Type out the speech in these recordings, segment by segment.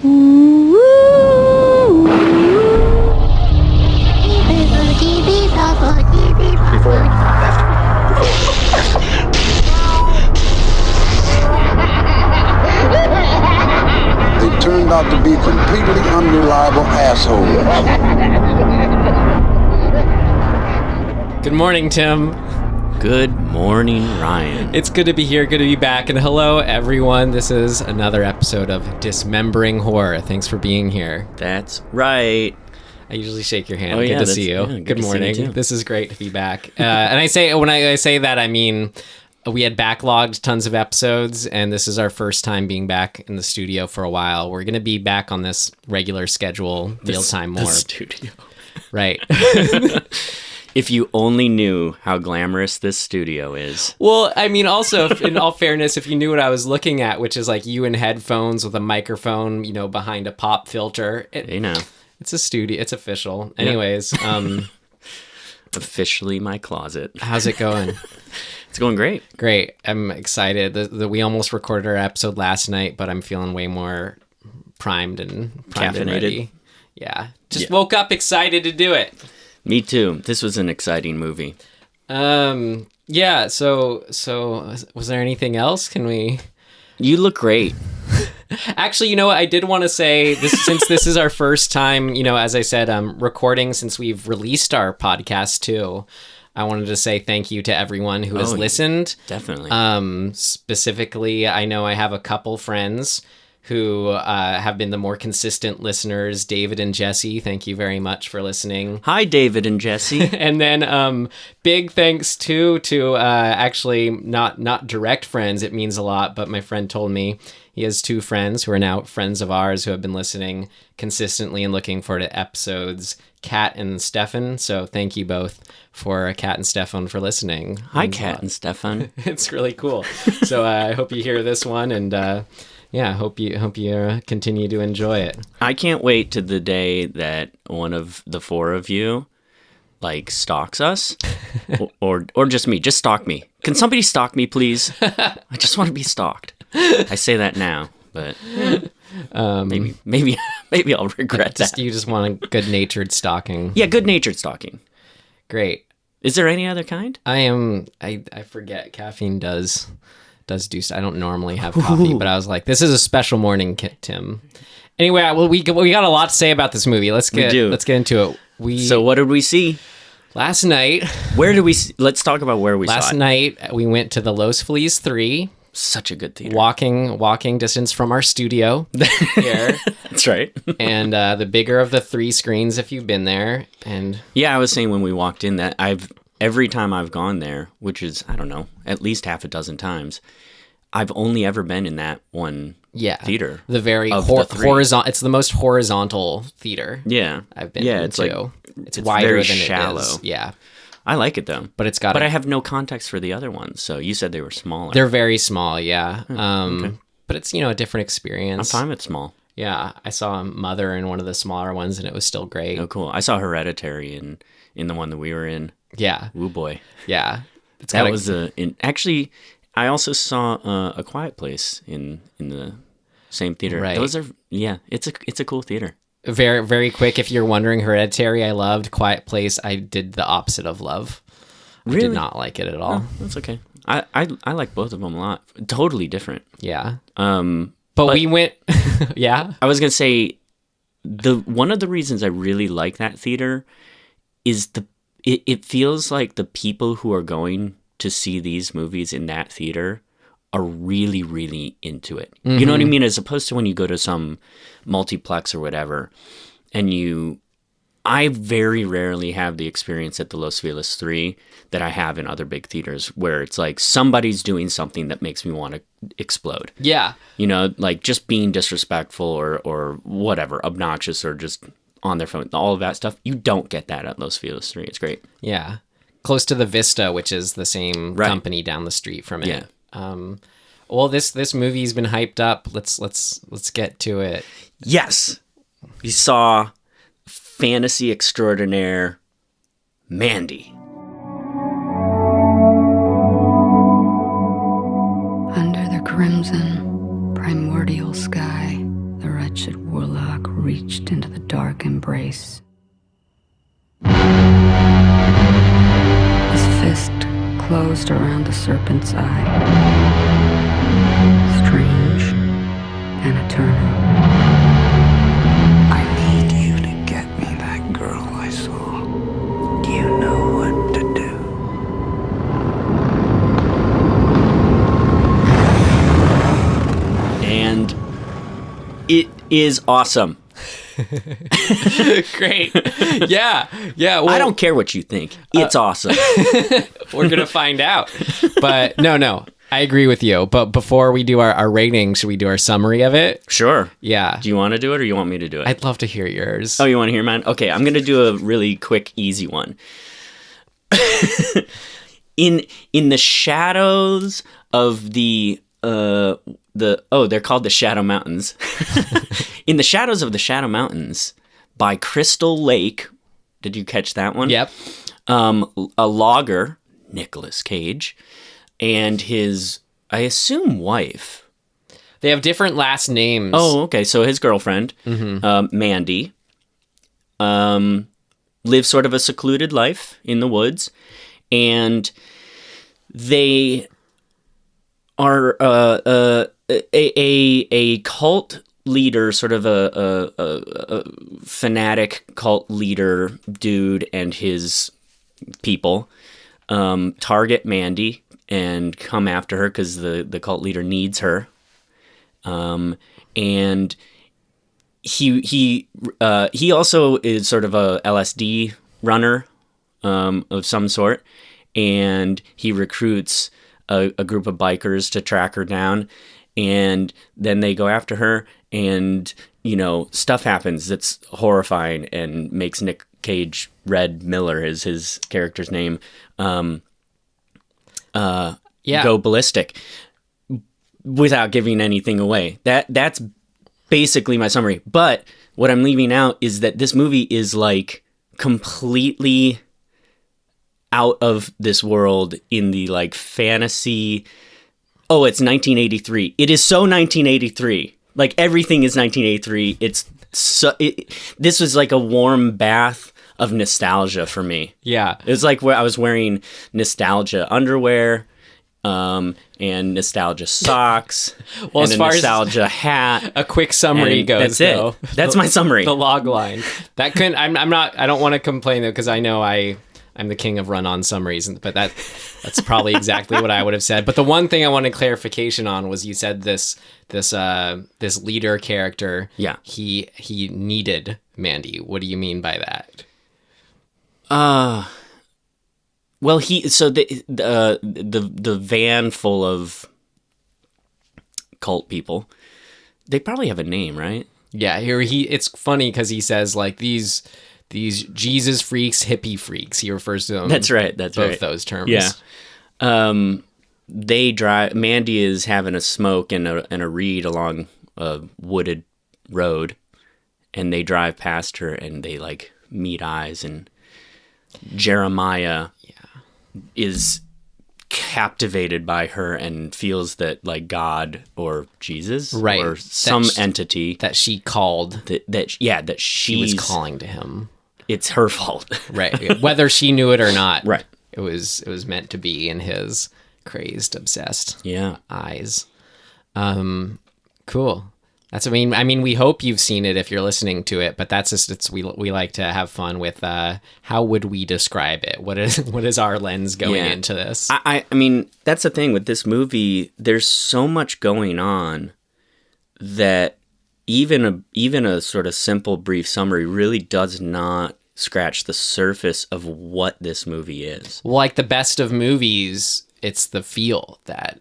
They turned out to be completely unreliable assholes. Good morning, Tim. Good morning, Ryan. It's good to be here, good to be back, and hello, everyone. This is another episode of Dismembering Horror. Thanks for being here. That's right. I usually shake your hand. Oh, good to see you. Yeah, good morning. See you too. This is great to be back. And when I say that, I mean we had backlogged tons of episodes, and this is our first time being back in the studio for a while. We're going to be back on this regular schedule, real-time more. The studio. Right. If you only knew how glamorous this studio is. Well, I mean, also, in all fairness, if you knew what I was looking at, which is like you in headphones with a microphone, you know, behind a pop filter. It's a studio. It's official. Anyways. Officially my closet. How's it going? It's going great. Great. I'm excited. We almost recorded our episode last night, but I'm feeling way more primed and ready. Yeah. Woke up excited to do it. Me too. This was an exciting movie. Yeah. So was there anything else? You look great. Actually, you know what? I did want to say this, since this is our first time, you know, as I said, recording since we've released our podcast too. I wanted to say thank you to everyone who has listened. Definitely. Specifically, I know I have a couple friends who have been the more consistent listeners, David and Jesse. Thank you very much for listening. Hi, David and Jesse. And then big thanks too to actually not direct friends. It means a lot, but my friend told me he has two friends who are now friends of ours who have been listening consistently and looking forward to episodes, Kat and Stefan. So thank you both for Kat and Stefan for listening. Hi, Kat and Stefan. It's really cool. So I hope you hear this one, and yeah, hope you continue to enjoy it. I can't wait to the day that one of the four of you like stalks us, or just me. Just stalk me. Can somebody stalk me, please? I just want to be stalked. I say that now, but maybe I'll regret that. You just want a good-natured stalking. Yeah, good-natured stalking. Great. Is there any other kind? I forget. Caffeine does do. I don't normally have coffee, but I was like, this is a special morning, Tim. Anyway, well, we got a lot to say about this movie. Let's get into it. So what did we see last night? Let's talk about where we saw it. Last night we went to the Los Feliz 3. Such a good theater. Walking distance from our studio here. That's right. And the bigger of the three screens if you've been there. And yeah, I was saying when we walked in that every time I've gone there, which is, I don't know, at least half a dozen times, I've only ever been in that one theater. The very horizontal. It's the most horizontal theater. Yeah. I've been to. Like, it's wider very than shallow. It is. Yeah. I like it though. But I have no context for the other ones. So you said they were smaller. They're very small, yeah. Okay. But it's, a different experience. I'm fine with small. Yeah. I saw Mother in one of the smaller ones and it was still great. Oh, cool. I saw Hereditary in the one that we were in. Yeah. Ooh, boy. Yeah. Actually, I also saw A Quiet Place in the same theater. Right. Those are, it's a cool theater. Very, very quick. If you're wondering, Hereditary, I loved. Quiet Place, I did the opposite of love. Really? I did not like it at all. Oh, that's okay. I like both of them a lot. Totally different. Yeah. But we went. Yeah. I was gonna say one of the reasons I really like that theater is it feels like the people who are going to see these movies in that theater are really, really into it. Mm-hmm. You know what I mean? As opposed to when you go to some multiplex or whatever, and I very rarely have the experience at the Los Feliz 3 that I have in other big theaters where it's like somebody's doing something that makes me want to explode. Yeah. Like just being disrespectful or whatever, obnoxious or just on their phone, all of that stuff. You don't get that at Los Feliz 3. It's great. Yeah. Close to the Vista, which is the same company down the street from it. Yeah. Well, this movie's been hyped up. Let's get to it. Yes. We saw fantasy extraordinaire Mandy. Under the crimson, primordial sky, the wretched warlock reached into the dark embrace. His fist closed around the serpent's eye. Strange and eternal. I need you to get me that girl I saw. You know what to do. And it is awesome. Great. Yeah. Well, I don't care what you think. It's awesome. We're going to find out. But no, I agree with you. But before we do our rating, should we do our summary of it? Sure. Yeah. Do you want to do it or you want me to do it? I'd love to hear yours. Oh, you want to hear mine? Okay, I'm going to do a really quick, easy one. In the shadows of they're called the Shadow Mountains. In the shadows of the Shadow Mountains by Crystal Lake. Did you catch that one? Yep. A logger, Nicolas Cage, and his, I assume, wife. They have different last names. Oh, okay. So his girlfriend, Mandy, lives sort of a secluded life in the woods, and they are a cult leader, sort of a fanatic cult leader dude and his people target Mandy and come after her because the cult leader needs her. And he also is sort of a LSD runner of some sort, and he recruits a group of bikers to track her down, and then they go after her, and stuff happens that's horrifying and makes Nick Cage, Red Miller is his character's name, go ballistic. Without giving anything away. That's basically my summary. But what I'm leaving out is that this movie is like completely out of this world in the like fantasy. Oh, it's 1983. It is so 1983. Like everything is 1983. This was like a warm bath of nostalgia for me. Yeah. It was like where I was wearing nostalgia underwear. And nostalgia socks, well, and as far nostalgia hat. A quick summary goes. That's it. Though. That's my summary. The log line. That couldn't. I'm not. I don't want to complain though, because I know I'm the king of run-on summaries, but that's probably exactly what I would have said. But the one thing I wanted clarification on was you said this leader character. Yeah. He needed Mandy. What do you mean by that? Well, the van full of cult people, they probably have a name, right? Yeah, it's funny because he says like these Jesus freaks, hippie freaks. He refers to them. That's right. Both those terms. Yeah. They drive. Mandy is having a smoke and a read along a wooded road, and they drive past her and they like meet eyes, and Jeremiah is captivated by her and feels that like God or Jesus or some entity that she called that she was calling to him. It's her fault. Right. Whether she knew it or not. Right. It was meant to be in his crazed, obsessed eyes. Cool. That's, I mean, we hope you've seen it if you're listening to it, but that's just, we like to have fun with, how would we describe it? What is our lens going into this? I mean, that's the thing with this movie. There's so much going on that even a sort of simple, brief summary really does not scratch the surface of what this movie is. Well, like the best of movies, it's the feel that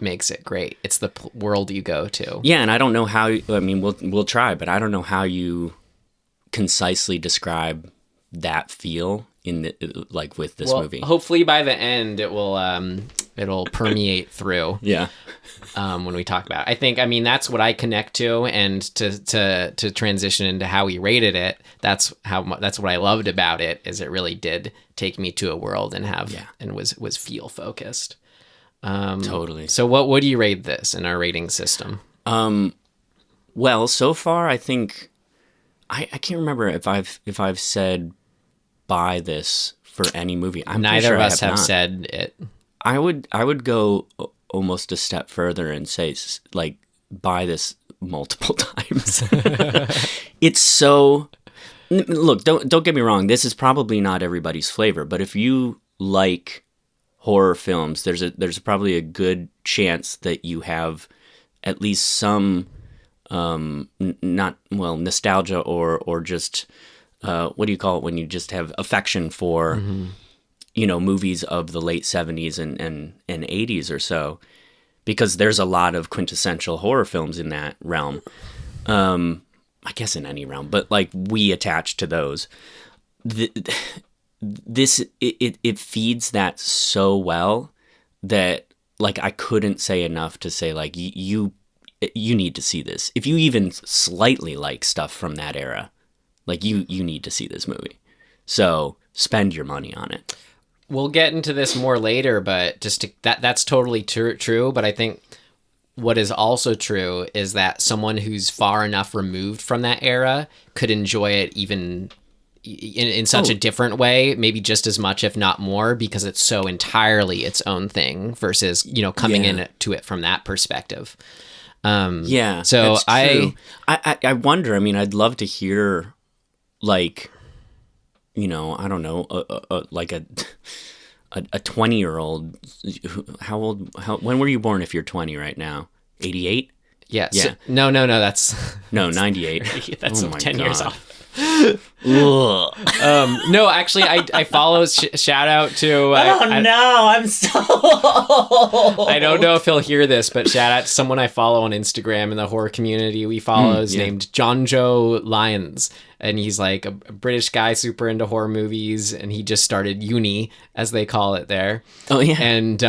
makes it great. It's the world you go to. Yeah, and I don't know how. I mean, we'll try, but I don't know how you concisely describe that feel with this movie. Hopefully, by the end, it'll permeate through. Yeah. When we talk about it. I think, that's what I connect to, and to transition into how we rated it. That's what I loved about it, is it really did take me to a world and was feel focused. Totally. So what would you rate this in our rating system? Well, so far I think I can't remember if I've said buy this for any movie. I'm pretty Neither sure of us I have not. said it. I would go almost a step further and say like buy this multiple times. It's so look, don't get me wrong, this is probably not everybody's flavor, but if you like horror films, there's probably a good chance that you have at least some nostalgia or just what do you call it when you just have affection for movies of the late 70s and 80s or so, because there's a lot of quintessential horror films in that realm. I guess in any realm, but like we attach to those. It feeds that so well that like I couldn't say enough to say like you need to see this. If you even slightly like stuff from that era, like you need to see this movie. So spend your money on it. We'll get into this more later, but that's totally true. But I think what is also true is that someone who's far enough removed from that era could enjoy it even in such a different way, maybe just as much, if not more, because it's so entirely its own thing versus, coming into it from that perspective. Yeah. So I wonder, I mean, I'd love to hear like, I don't know, like a 20-year-old. When were you born if you're 20 right now? 88? Yeah. Yeah. So, no, that's... No, 98. That's 10 years off. Ugh. No, actually, I follow, shout out to... I'm so old. I don't know if he'll hear this, but shout out to someone I follow on Instagram in the horror community we follow is named John Joe Lyons. And he's like a British guy, super into horror movies, and he just started uni, as they call it there. Oh, yeah. And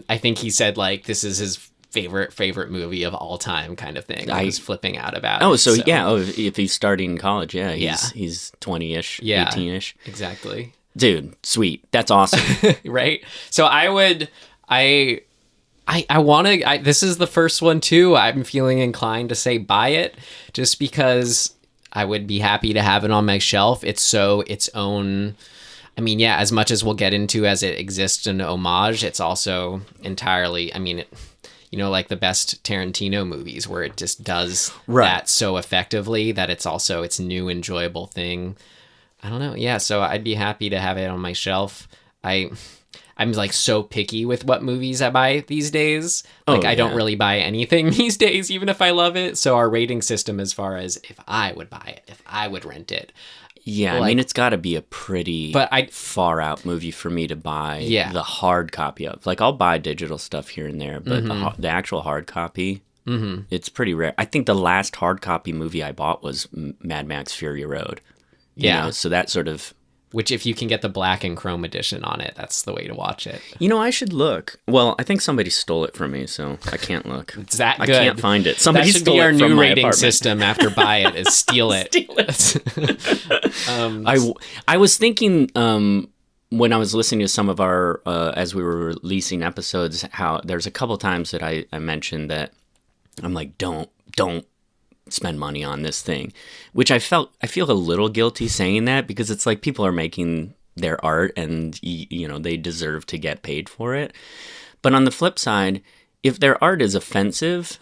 I think he said, like, this is his favorite movie of all time kind of thing. I was flipping out about it. So yeah. Oh, if he's starting college, he's 20-ish, 18-ish. Exactly. Dude, sweet. That's awesome. Right? So I want to, this is the first one too. I'm feeling inclined to say buy it just because I would be happy to have it on my shelf. It's so its own, I mean, yeah, as much as we'll get into as it exists in homage, it's also entirely, I mean, like the best Tarantino movies where it just does that so effectively that it's also its new enjoyable thing. I don't know. Yeah. So I'd be happy to have it on my shelf. I'm like so picky with what movies I buy these days. Like I don't really buy anything these days, even if I love it. So our rating system, as far as if I would buy it, if I would rent it. Yeah, I mean, it's got to be a pretty far out movie for me to buy the hard copy of. Like, I'll buy digital stuff here and there, but the actual hard copy, it's pretty rare. I think the last hard copy movie I bought was Mad Max Fury Road. You know, so that sort of... Which, if you can get the black and chrome edition on it, that's the way to watch it. I should look. Well, I think somebody stole it from me, so I can't look. It's that good. I can't find it. Somebody that should stole be our it from new my rating apartment. system after buy it is steal it. Steal it. I was thinking when I was listening to some of our, as we were releasing episodes, how there's a couple times that I mentioned that I'm like, don't spend money on this thing, which I feel a little guilty saying that, because it's like people are making their art and they deserve to get paid for it. But on the flip side, if their art is offensive,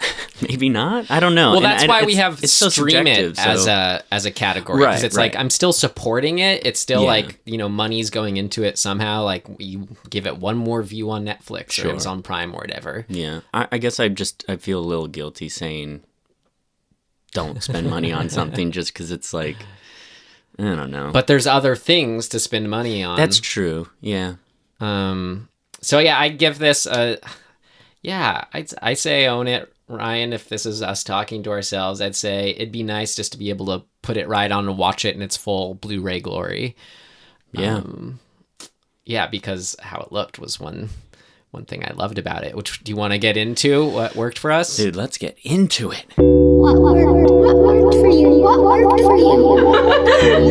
maybe not. I don't know. Well, that's why we have so stream it as a category, because it's like I'm still supporting it. It's still like money's going into it somehow. Like you give it one more view on Netflix or Amazon Prime or whatever. Yeah, I guess I feel a little guilty saying don't spend money on something just because it's like, I don't know. But there's other things to spend money on. That's true. Yeah. So yeah, I give this I say own it, Ryan. If this is us talking to ourselves, I'd say it'd be nice just to be able to put it right on and watch it in its full Blu-ray glory. Yeah. Because how it looked was one thing I loved about it. Which, do you want to get into what worked for us? Dude, let's get into it. What worked for you? What worked for you? What worked for you?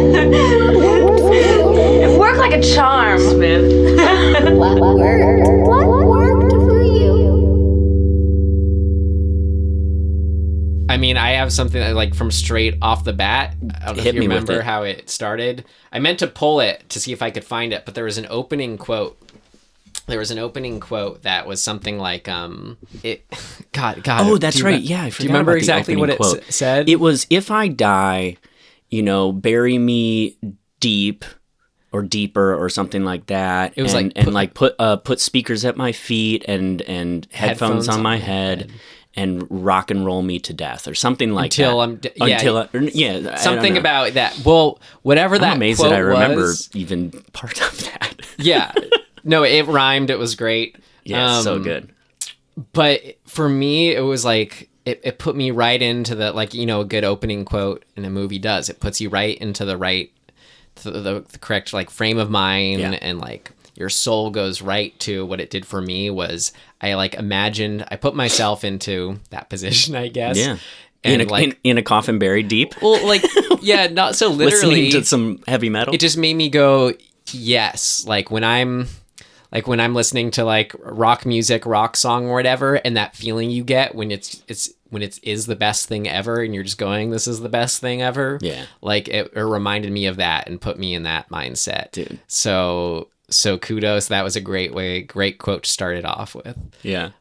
It worked like a charm, Smith. What worked for you? I mean, I have something that, like from straight off the bat. I don't know if you remember how it started. I meant to pull it to see if I could find it, but there was an opening quote. That was something like, it. God. Oh, that's right. Yeah, I forgot. Do you remember about exactly what it said? It was, "If I die, bury me deep or deeper or something like that." It was put speakers at my feet and headphones on my head. And rock and roll me to death, or something like that. Something about that. Well, whatever that. I'm amazed quote that I remember was, even part of that. Yeah, no, it rhymed. It was great. Yeah, so good. But for me, it was like it put me right into the a good opening quote in a movie does. It puts you right into the correct frame of mind, and like your soul goes right to what it did for me was I I put myself into that position, I guess. Yeah. And in a coffin buried deep. Well, not so literally. Listening to some heavy metal. It just made me go, yes. When I'm listening to rock music, rock song or whatever, and that feeling you get when it is the best thing ever, and you're just going, this is the best thing ever. Yeah. It reminded me of that and put me in that mindset. Dude. So kudos. That was a great quote to start it off with. Yeah.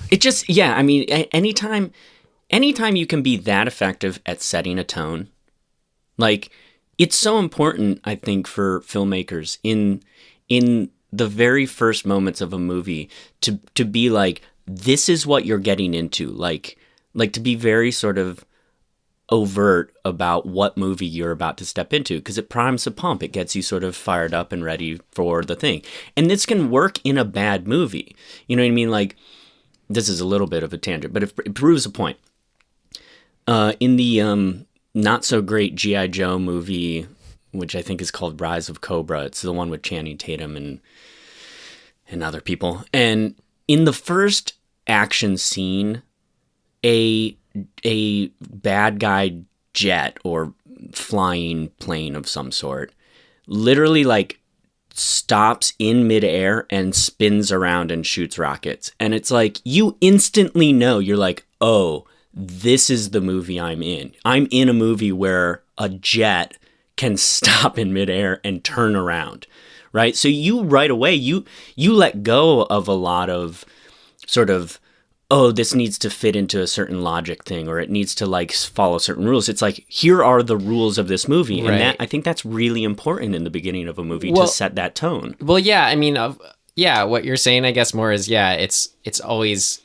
It just, I mean, anytime you can be that effective at setting a tone, it's so important, I think, for filmmakers in the very first moments of a movie to be like, this is what you're getting into. To be very sort of overt about what movie you're about to step into, because it primes the pump. It gets you sort of fired up and ready for the thing. And this can work in a bad movie. You know what I mean? This is a little bit of a tangent, but it proves a point. In the not so great G.I. Joe movie, which I think is called Rise of Cobra, it's the one with Channing Tatum and other people. And in the first action scene, a bad guy jet or flying plane of some sort literally stops in midair and spins around and shoots rockets. And it's you instantly know, you're like, oh, this is the movie I'm in. I'm in a movie where a jet can stop in midair and turn around, right? So you right away, you let go of a lot of sort of, oh, this needs to fit into a certain logic thing, or it needs to follow certain rules. It's here are the rules of this movie. Right. And I think that's really important in the beginning of a movie to set that tone. Well, yeah, I mean, what you're saying, I guess more is, it's always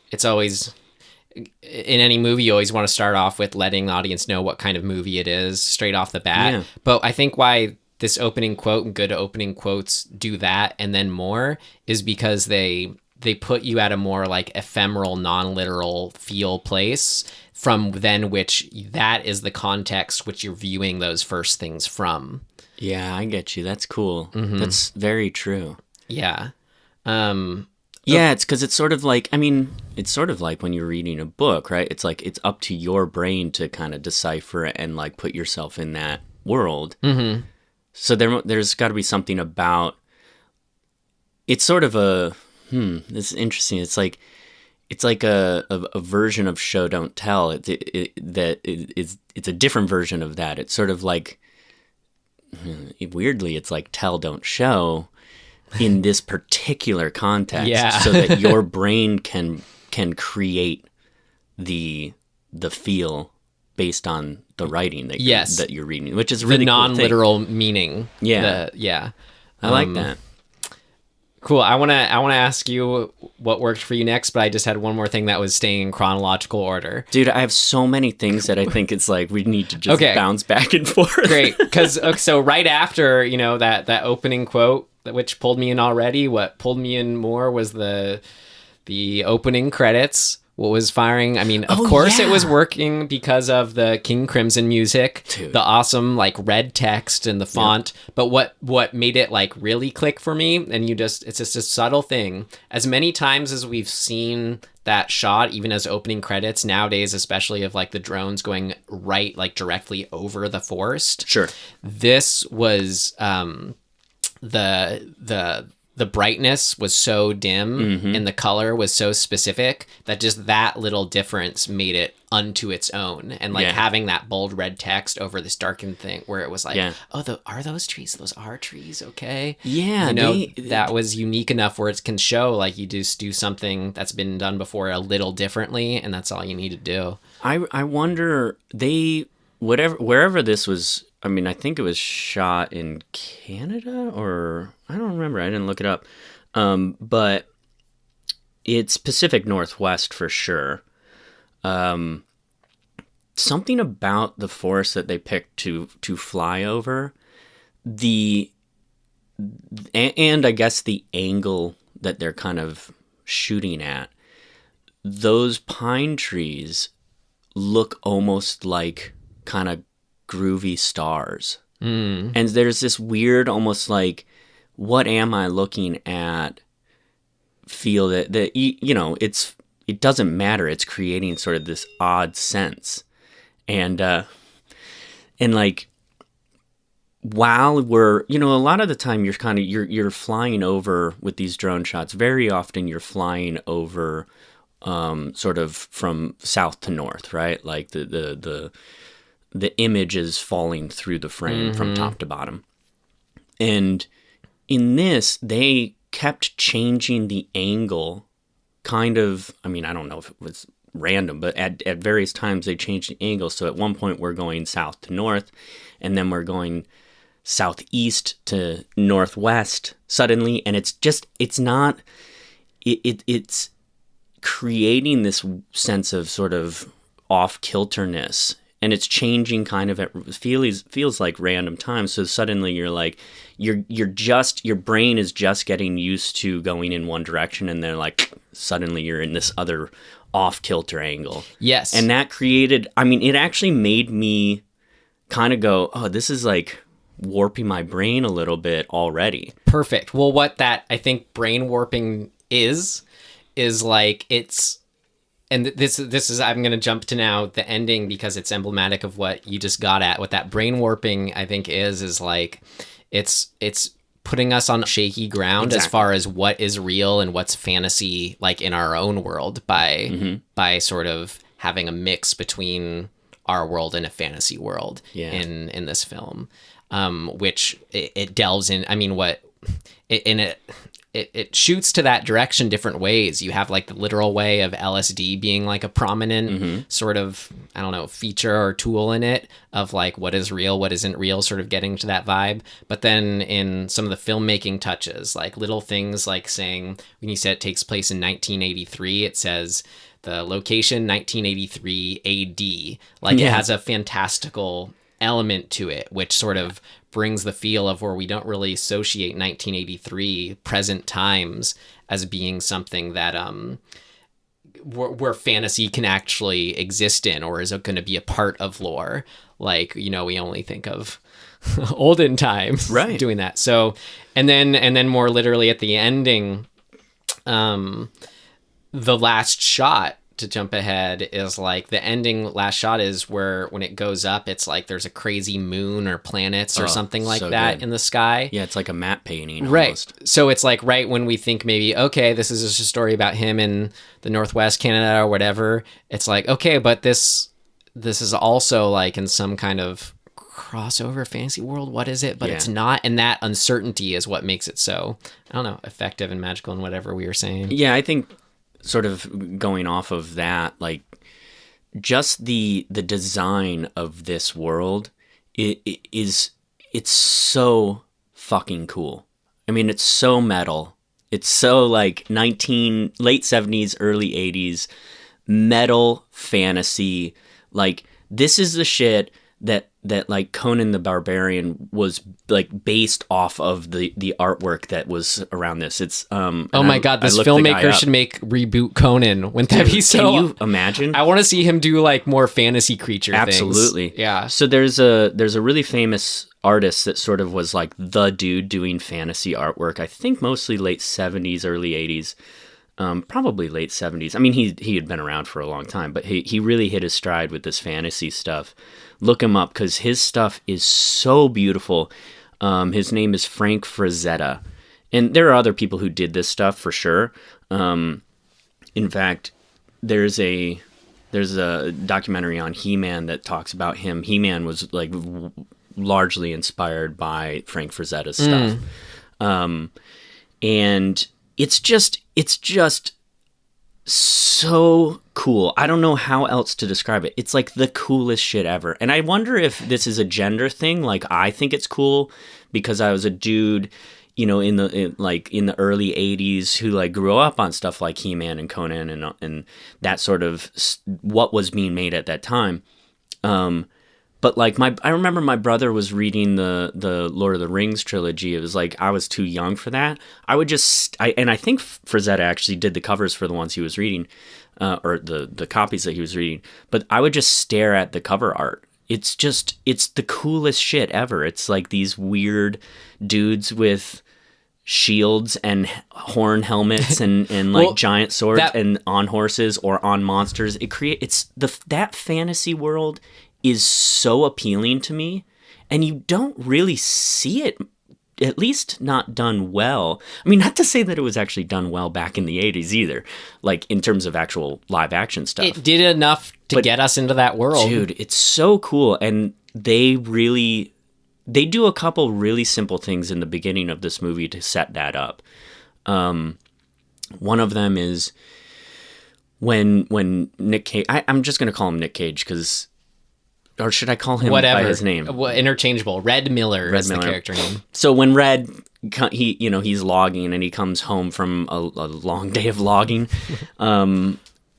in any movie, you always want to start off with letting the audience know what kind of movie it is straight off the bat. Yeah. But I think why this opening quote and good opening quotes do that and then more is because they put you at a more ephemeral, non-literal feel place from then which that is the context which you're viewing those first things from. Yeah, I get you. That's cool. Mm-hmm. That's very true. Yeah. Yeah, it's because it's sort of it's sort of like when you're reading a book, right? It's it's up to your brain to kind of decipher it and put yourself in that world. Mm-hmm. So there's got to be something about, it's sort of a, this is interesting. It's like a version of show don't tell. It's a different version of that. It's sort of weirdly, it's tell don't show in this particular context, so that your brain can create the feel based on the writing that you're reading, which is really the non-literal cool meaning. Yeah, I like that. Cool. I want to ask you what worked for you next, but I just had one more thing that was staying in chronological order. Dude, I have so many things that I think it's we need to just bounce back and forth. Great, because so right after that opening quote, which pulled me in already, what pulled me in more was the opening credits. What was firing? I mean, of course it was working because of the King Crimson music, the awesome red text and the font. Yep. But what made it really click for me, and it's just a subtle thing. As many times as we've seen that shot, even as opening credits nowadays, especially of the drones going right directly over the forest. Sure. This was the the brightness was so dim and the color was so specific that just that little difference made it unto its own. And like having that bold red text over this darkened thing where it was like, are those trees? Those are trees. Okay. Yeah. You know, that was unique enough where it can show like you just do something that's been done before a little differently. And that's all you need to do. I wonder wherever this was, I mean, I think it was shot in Canada or I don't remember. I didn't look it up. But it's Pacific Northwest for sure. Something about the forest that they picked to fly over, and I guess the angle that they're kind of shooting at, those pine trees look almost like kind of groovy stars. And there's this weird, almost like, what am I looking at? Feel that you know, it doesn't matter. It's creating sort of this odd sense. And like, while we're, you know, a lot of the time you're flying over with these drone shots. Very often you're flying over sort of from south to north, right? Like the image is falling through the frame from top to bottom. And in this, they kept changing the angle, kind of, I mean, I don't know if it was random, but at various times they changed the angle. So at one point we're going south to north, and then we're going southeast to northwest suddenly, and it's creating this sense of sort of off-kilterness, and it's changing kind of feels like random times. So suddenly you're like, your brain is just getting used to going in one direction, and then like suddenly you're in this other off-kilter angle. Yes. And that created, I mean, it actually made me kind of go, oh, this is like warping my brain a little bit already. Perfect. Well, what that, I think brain warping is like, it's, and this is, I'm going to jump to now the ending because it's emblematic of what you just got at. What that brain warping, I think, is like, it's putting us on shaky ground as far as what is real and what's fantasy, like in our own world, by sort of having a mix between our world and a fantasy world in this film, which it delves in. I mean, it shoots to that direction different ways. You have like the literal way of LSD being like a prominent sort of, I don't know, feature or tool in it of like what is real, what isn't real, sort of getting to that vibe. But then in some of the filmmaking touches, like little things like saying, when you said it takes place in 1983, it says the location 1983 AD. Like it has a fantastical element to it, which sort of brings the feel of where we don't really associate 1983 present times as being something that where fantasy can actually exist in, or is it going to be a part of lore. Like, you know, we only think of olden times doing that. So, and then more literally at the ending, the last shot, to jump ahead, is like the ending last shot is where when it goes up, it's like there's a crazy moon or planets or something like that good in the sky. Yeah, it's like a matte painting almost. Right. So it's like right when we think maybe, okay, this is just a story about him in the Northwest Canada or whatever, it's like, okay, but this is also like in some kind of crossover fantasy world. What is it? But it's not. And that uncertainty is what makes it so, I don't know, effective and magical and whatever we were saying. Yeah, I think sort of going off of that, like just the design of this world, it's so fucking cool. I mean, it's so metal. It's so like late 70s, early 80s metal fantasy. Like this is the shit that like Conan the Barbarian was like based off of the artwork that was around this. It's oh my god, this filmmaker should make reboot Conan. Wouldn't that be so? Can you imagine? I want to see him do like more fantasy creature things. Absolutely. Yeah. So there's a really famous artist that sort of was like the dude doing fantasy artwork. I think mostly late 70s, early 80s. Probably late 70s. I mean, he had been around for a long time, but he really hit his stride with this fantasy stuff. Look him up because his stuff is so beautiful. His name is Frank Frazetta, And there are other people who did this stuff for sure. In fact, there's a documentary on He-Man that talks about him. He-Man was like largely inspired by Frank Frazetta's stuff. And it's just so cool. I don't know how else to describe it. It's like the coolest shit ever. And I wonder if this is a gender thing. Like, I think it's cool because I was a dude, you know, in the early 80s who like grew up on stuff like He-Man and Conan and that sort of what was being made at that time. But like I remember my brother was reading the Lord of the Rings trilogy. It was like I was too young for that. I think Frazetta actually did the covers for the ones he was reading, or the copies that he was reading. But I would just stare at the cover art. It's the coolest shit ever. It's like these weird dudes with shields and horn helmets and like well, giant swords and on horses or on monsters. That fantasy world is so appealing to me, and you don't really see it, at least not done well. I mean, not to say that it was actually done well back in the 80s either, like in terms of actual live action stuff. It did enough to get us into that world. Dude, it's so cool, and they do a couple really simple things in the beginning of this movie to set that up. One of them is when Nick Cage, I'm just going to call him Nick Cage because, or should I call him by his name? Well, interchangeable. Red Miller is the character name. So when Red, he's logging and he comes home from a long day of logging.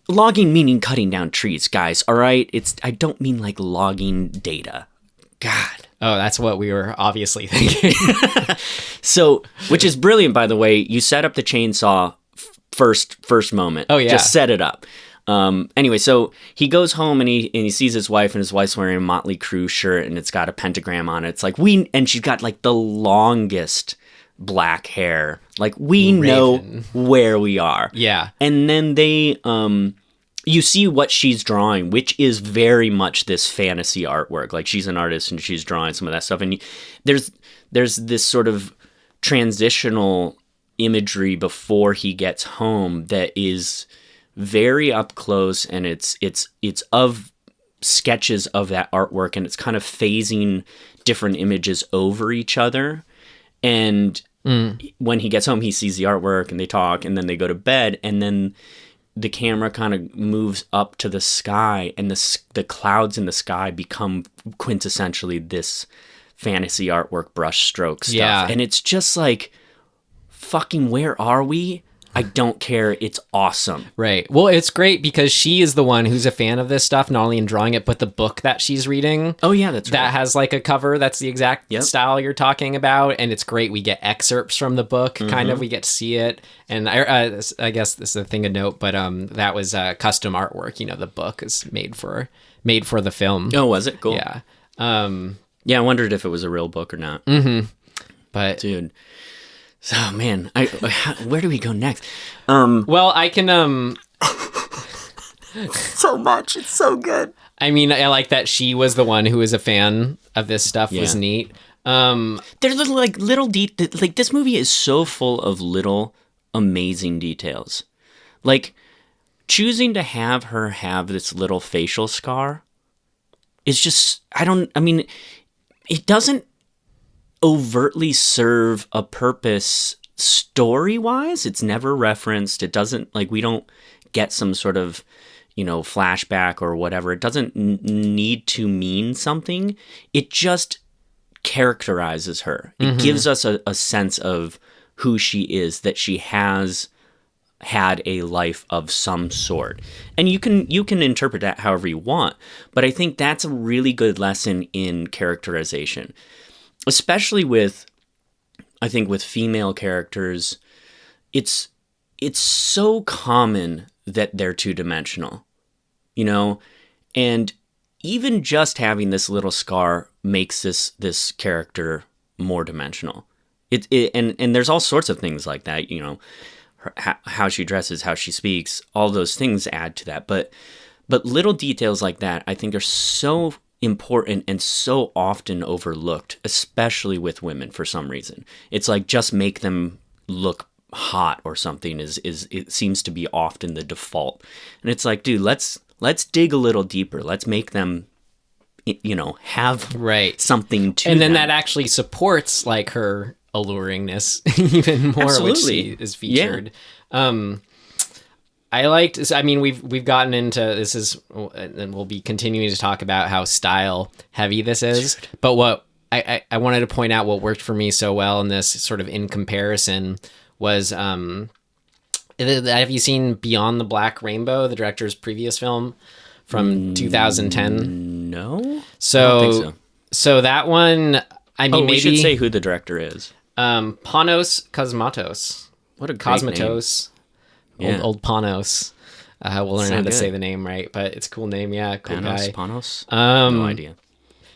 Logging meaning cutting down trees, guys. All right, I don't mean like logging data. God. Oh, that's what we were obviously thinking. So, which is brilliant, by the way. You set up the chainsaw first moment. Oh yeah, just set it up. Anyway, so he goes home and he sees his wife, and his wife's wearing a Motley Crue shirt and it's got a pentagram on it. It's like and she's got like the longest black hair. Like we know where we are. Yeah. And then they, you see what she's drawing, which is very much this fantasy artwork. Like she's an artist and she's drawing some of that stuff. And there's this sort of transitional imagery before he gets home that is very up close, and it's of sketches of that artwork, and it's kind of phasing different images over each other. And when he gets home, he sees the artwork and they talk, and then they go to bed, and then the camera kind of moves up to the sky, and the clouds in the sky become quintessentially this fantasy artwork brush stroke stuff. Yeah. And it's just like, fucking where are we? I don't care. It's awesome. Right. Well, it's great because she is the one who's a fan of this stuff, not only in drawing it, but the book that she's reading. Oh, yeah, that's right. That has like a cover that's the exact style you're talking about. And it's great. We get excerpts from the book, kind of. We get to see it. And I guess this is a thing of note, but that was custom artwork. You know, the book is made for the film. Oh, was it? Cool. Yeah. Yeah, I wondered if it was a real book or not. Mm-hmm. But dude. So, man, where do we go next? Well, I can... so much. It's so good. I mean, I like that she was the one who was a fan of this stuff. Was neat. There's little like this movie is so full of little amazing details. Like, choosing to have her have this little facial scar is just... it doesn't overtly serve a purpose story-wise. It's never referenced. It doesn't, like, we don't get some sort of, flashback or whatever. It doesn't need to mean something. It just characterizes her. It gives us a sense of who she is, that she has had a life of some sort. And you can interpret that however you want, but I think that's a really good lesson in characterization. Especially with female characters, it's so common that they're two-dimensional, and even just having this little scar makes this character more dimensional. And there's all sorts of things like that, how she dresses, how she speaks, all those things add to that. But little details like that, I think, are so important and so often overlooked, especially with women for some reason. It's like, just make them look hot or something is it seems to be often the default. And it's like, dude, let's dig a little deeper. Let's make them, have something to and then them. that actually supports like her alluringness even more. Absolutely. Which is featured. I liked, I mean, we've gotten into, this is, and we'll be continuing to talk about how style heavy this is, but what I wanted to point out what worked for me so well in this sort of in comparison was, have you seen Beyond the Black Rainbow, the director's previous film from 2010? No? So, I don't think so. So that one, I mean, we maybe... should say who the director is. Panos Cosmatos. What a great Cosmatos. name. Yeah. Old Panos. We'll learn So how to good. say the name right, but it's a cool name. Yeah, cool guy. Panos? No idea.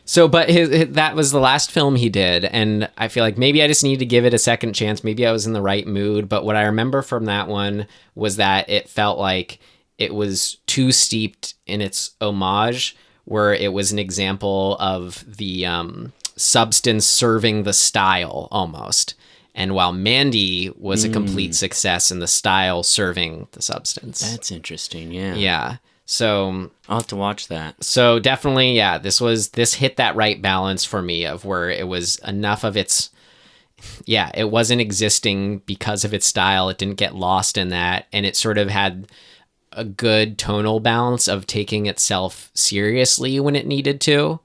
So, but that was the last film he did, and I feel like maybe I just need to give it a second chance. Maybe I was in the right mood, but what I remember from that one was that it felt like it was too steeped in its homage, where it was an example of the substance serving the style almost. And while Mandy was a complete success in the style serving the substance. That's interesting, yeah. Yeah. So I'll have to watch that. So definitely, yeah, this hit that right balance for me of where it was enough of its, yeah, it wasn't existing because of its style. It didn't get lost in that. And it sort of had a good tonal balance of taking itself seriously when it needed to.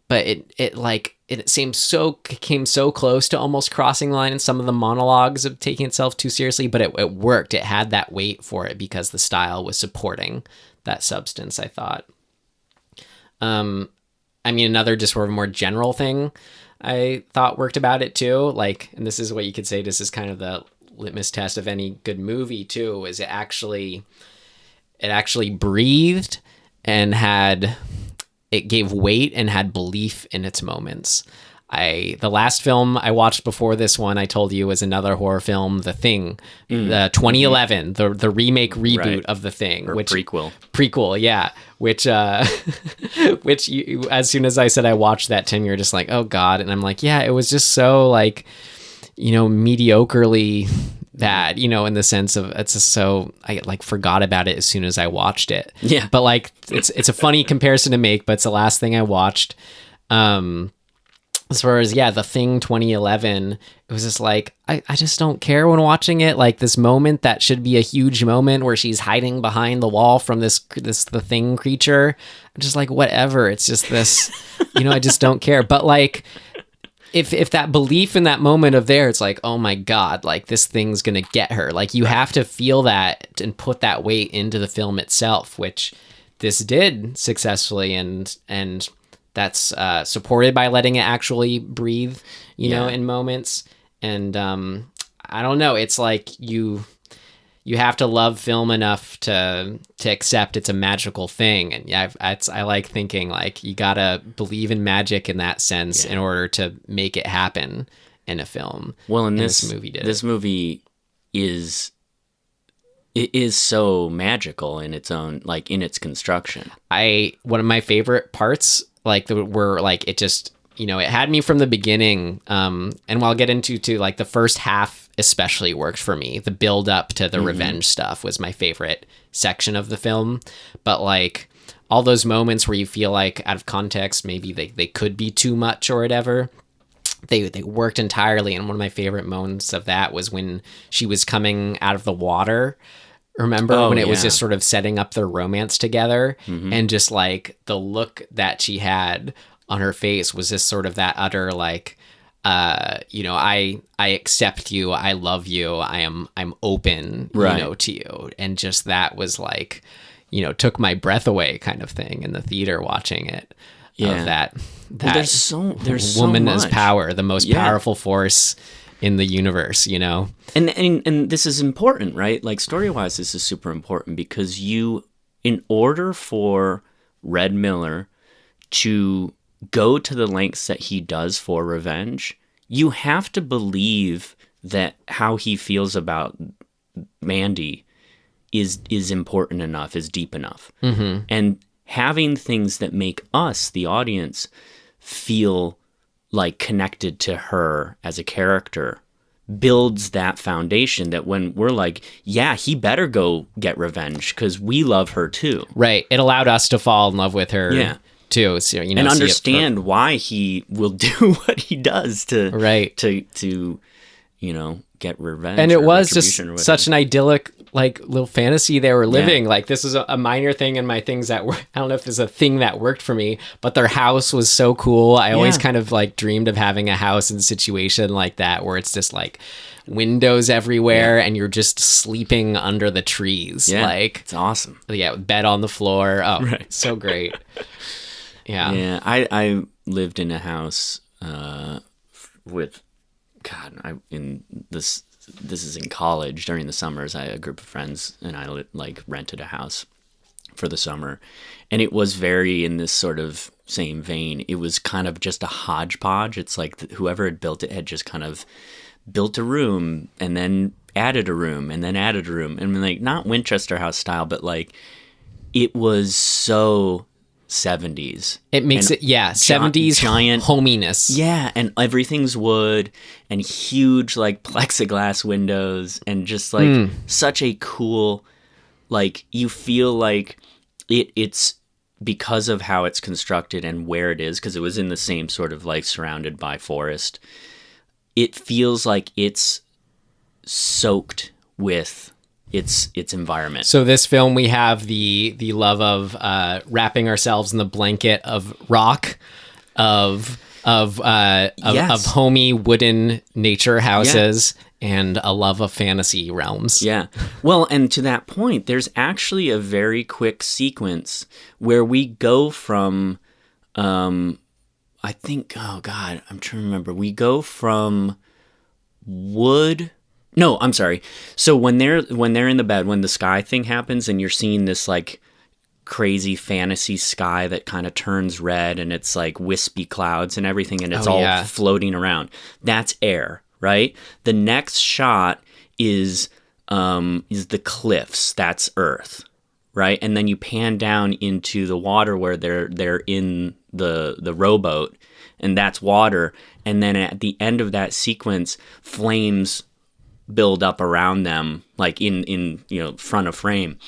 But it came so close to almost crossing the line in some of the monologues of taking itself too seriously, but it worked. It had that weight for it because the style was supporting that substance, I thought. I mean, another just sort of more general thing I thought worked about it too, like, and this is what you could say, this is kind of the litmus test of any good movie too, is it actually breathed and it gave weight and had belief in its moments. The last film I watched before this one, I told you, was another horror film, The Thing, the 2011, the remake reboot of The Thing, or which prequel, yeah, which you, as soon as I said I watched that, Tim, you're just like, oh God, and I'm like, yeah, it was just so like, mediocrely bad, in the sense of it's just so I like forgot about it as soon as I watched it. Yeah, but like it's a funny comparison to make, but it's the last thing I watched. As far as, The Thing 2011, it was just like, I just don't care when watching it. Like this moment that should be a huge moment where she's hiding behind the wall from the Thing creature. I'm just like, whatever. It's just this, I just don't care. But like, if that belief in that moment of there, it's like, oh my God, like this thing's going to get her. Like you have to feel that and put that weight into the film itself, which this did successfully. And that's supported by letting it actually breathe, in moments. And I don't know. It's like you have to love film enough to accept it's a magical thing. And I like thinking like you gotta believe in magic in that sense in order to make it happen in a film. Well, and this movie did. This movie is so magical in its own, like in its construction. One of my favorite parts, were like it just, it had me from the beginning. And I'll get into too, like the first half especially worked for me. The build up to the revenge stuff was my favorite section of the film. But like all those moments where you feel like out of context, maybe they could be too much or whatever, they worked entirely. And one of my favorite moments of that was when she was coming out of the water. Remember when it was just sort of setting up their romance together, and just like the look that she had on her face was just sort of that utter like, I accept you, I love you, I'm open, to you, and just that was like, took my breath away kind of thing in the theater watching it. Of that there's so woman much. as power, the most powerful force in the universe, And this is important, right? Like story-wise, this is super important because in order for Red Miller to go to the lengths that he does for revenge, you have to believe that how he feels about Mandy is important enough, is deep enough. And having things that make us, the audience, feel like connected to her as a character builds that foundation that when we're like, yeah, he better go get revenge because we love her too. Right. It allowed us to fall in love with her. Yeah. Too, so, you know, and understand why he will do what he does to you know, get revenge. And it was just such an idyllic, like, little fantasy they were living. Like, this is a minor thing in my things that were, I don't know if it's a thing that worked for me, but their house was so cool. I always kind of like dreamed of having a house in a situation like that where it's just like windows everywhere and you're just sleeping under the trees. Yeah, like, it's awesome. Yeah, bed on the floor. Oh, so great. Yeah, I lived in a house with, God, this is in college during the summers. I had a group of friends and I like rented a house for the summer, and it was very in this sort of same vein. It was kind of just a hodgepodge. It's like whoever had built it had just kind of built a room and then added a room and then added a room, and like not Winchester House style, but like it was so 70s. It makes it 70s giant hominess. Yeah, and everything's wood and huge like plexiglass windows and just like such a cool, like you feel like it's because of how it's constructed and where it is, because it was in the same sort of like surrounded by forest. It feels like it's soaked with its environment. So this film, we have the love of wrapping ourselves in the blanket of rock, of homey wooden nature houses, and a love of fantasy realms. Yeah. Well, and to that point, there's actually a very quick sequence where we go from, I think, oh God, I'm trying to remember. We go from wood. No, I'm sorry. So when they're in the bed, when the sky thing happens and you're seeing this like crazy fantasy sky that kind of turns red and it's like wispy clouds and everything and it's all floating around. That's air, right? The next shot is the cliffs. That's earth, right? And then you pan down into the water where they're in the rowboat, and that's water. And then at the end of that sequence, flames build up around them, like in front of frame.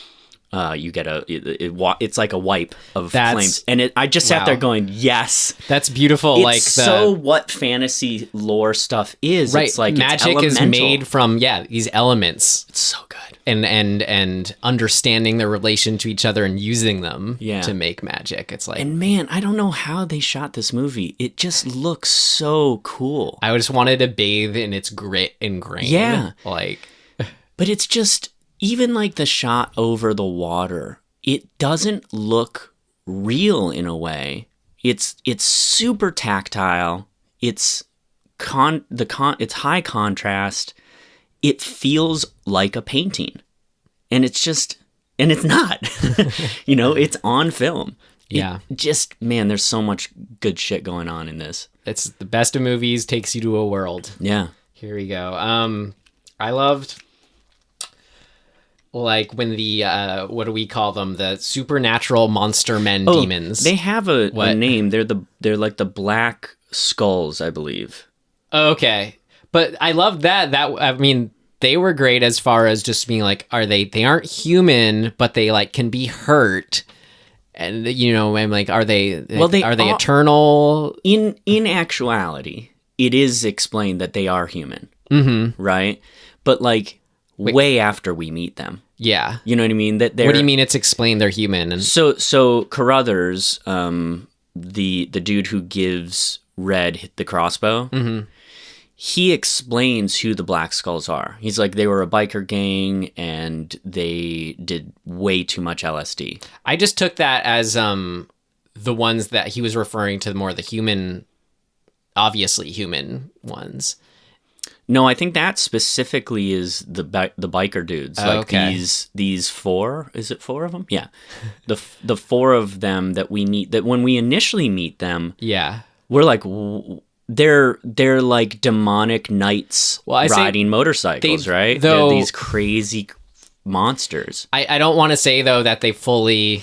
You get it's like a wipe of flames, and I just sat there going, yes, that's beautiful. It's like so what fantasy lore stuff is, right? It's like magic is made from these elements. It's so good, and understanding their relation to each other and using them to make magic. It's like, and man, I don't know how they shot this movie. It just looks so cool. I just wanted to bathe in its grit and grain. Yeah, like, but it's just. Even like the shot over the water, it doesn't look real in a way. It's super tactile. It's high contrast. It feels like a painting, and it's not. It's on film. Yeah. Man, there's so much good shit going on in this. It's the best of movies, takes you to a world. Yeah. Here we go. I loved. Like when the, what do we call them? The supernatural monster men demons. They have a name. They're like the Black Skulls, I believe. Okay. But I love that. I mean, they were great as far as just being like, they aren't human, but they like can be hurt. And, I'm like, are they eternal? In actuality, it is explained that they are human. Mm-hmm. Right? But like, way after we meet them. Yeah. You know what I mean? What do you mean it's explained they're human? And So Carruthers, the dude who gives Red the crossbow, he explains who the Black Skulls are. He's like, they were a biker gang and they did way too much LSD. I just took that as the ones that he was referring to, more the human, obviously human ones. No, I think that specifically is the biker dudes. Like these four. Is it four of them? Yeah, the four of them that we meet. That when we initially meet them, we're like, they're like demonic knights riding motorcycles, right? They're these crazy monsters. I don't want to say though that they fully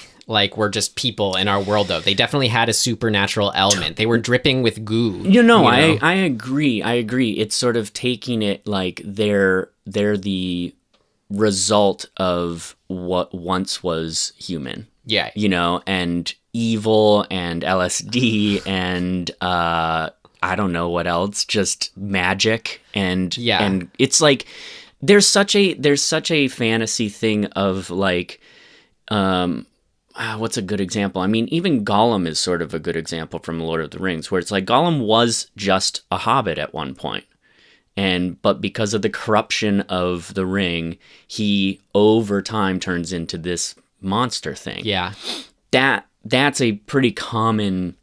were just people in our world, though. They definitely had a supernatural element. They were dripping with goo. I agree. It's sort of taking it like they're the result of what once was human. Yeah. And evil and LSD and I don't know what else, just magic and it's like there's such a fantasy thing of like what's a good example? I mean, even Gollum is sort of a good example from Lord of the Rings, where it's like Gollum was just a hobbit at one point. But because of the corruption of the ring, he over time turns into this monster thing. Yeah. That's a pretty common,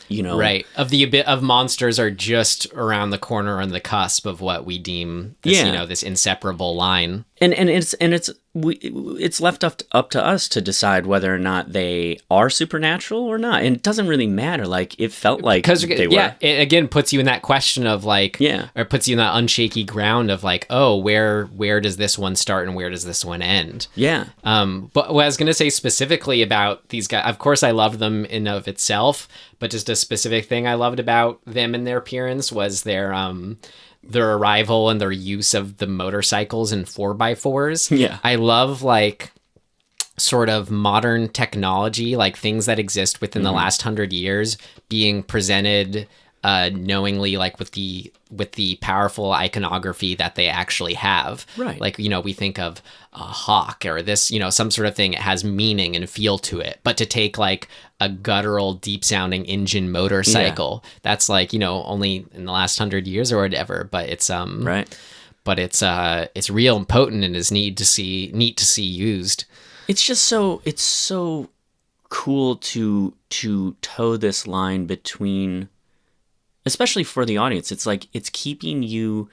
right. Of monsters are just around the corner on the cusp of what we deem this, this inseparable line. And it's left up to us to decide whether or not they are supernatural or not. And it doesn't really matter. Like, it felt like they were. Yeah, it again puts you in that question of like, or puts you in that unshaky ground of like, oh, where does this one start and where does this one end? Yeah. But what I was going to say specifically about these guys, of course I loved them in of itself, but just a specific thing I loved about them and their appearance was their arrival and their use of the motorcycles and 4x4s. Yeah. I love like sort of modern technology, like things that exist within the last 100 years being presented knowingly, like with the powerful iconography that they actually have. Right. Like, we think of a hawk or this, some sort of thing. It has meaning and feel to it. But to take like a guttural, deep sounding engine motorcycle, that's like, only in the last 100 years or whatever. But it's right. But it's real and potent and is neat to see used. It's just so cool to toe this line between, especially for the audience, it's like it's keeping you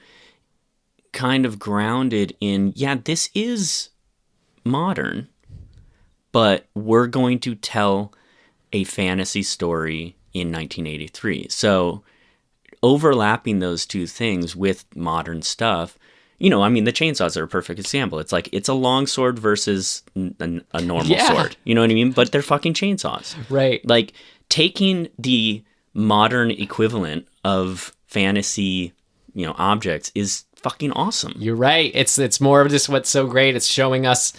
kind of grounded in, this is modern, but we're going to tell a fantasy story in 1983. So overlapping those two things with modern stuff, the chainsaws are a perfect example. It's like, it's a long sword versus a normal sword. You know what I mean? But they're fucking chainsaws. Right. Like, taking the modern equivalent of fantasy, objects is fucking awesome. You're right. It's more of just what's so great. It's showing us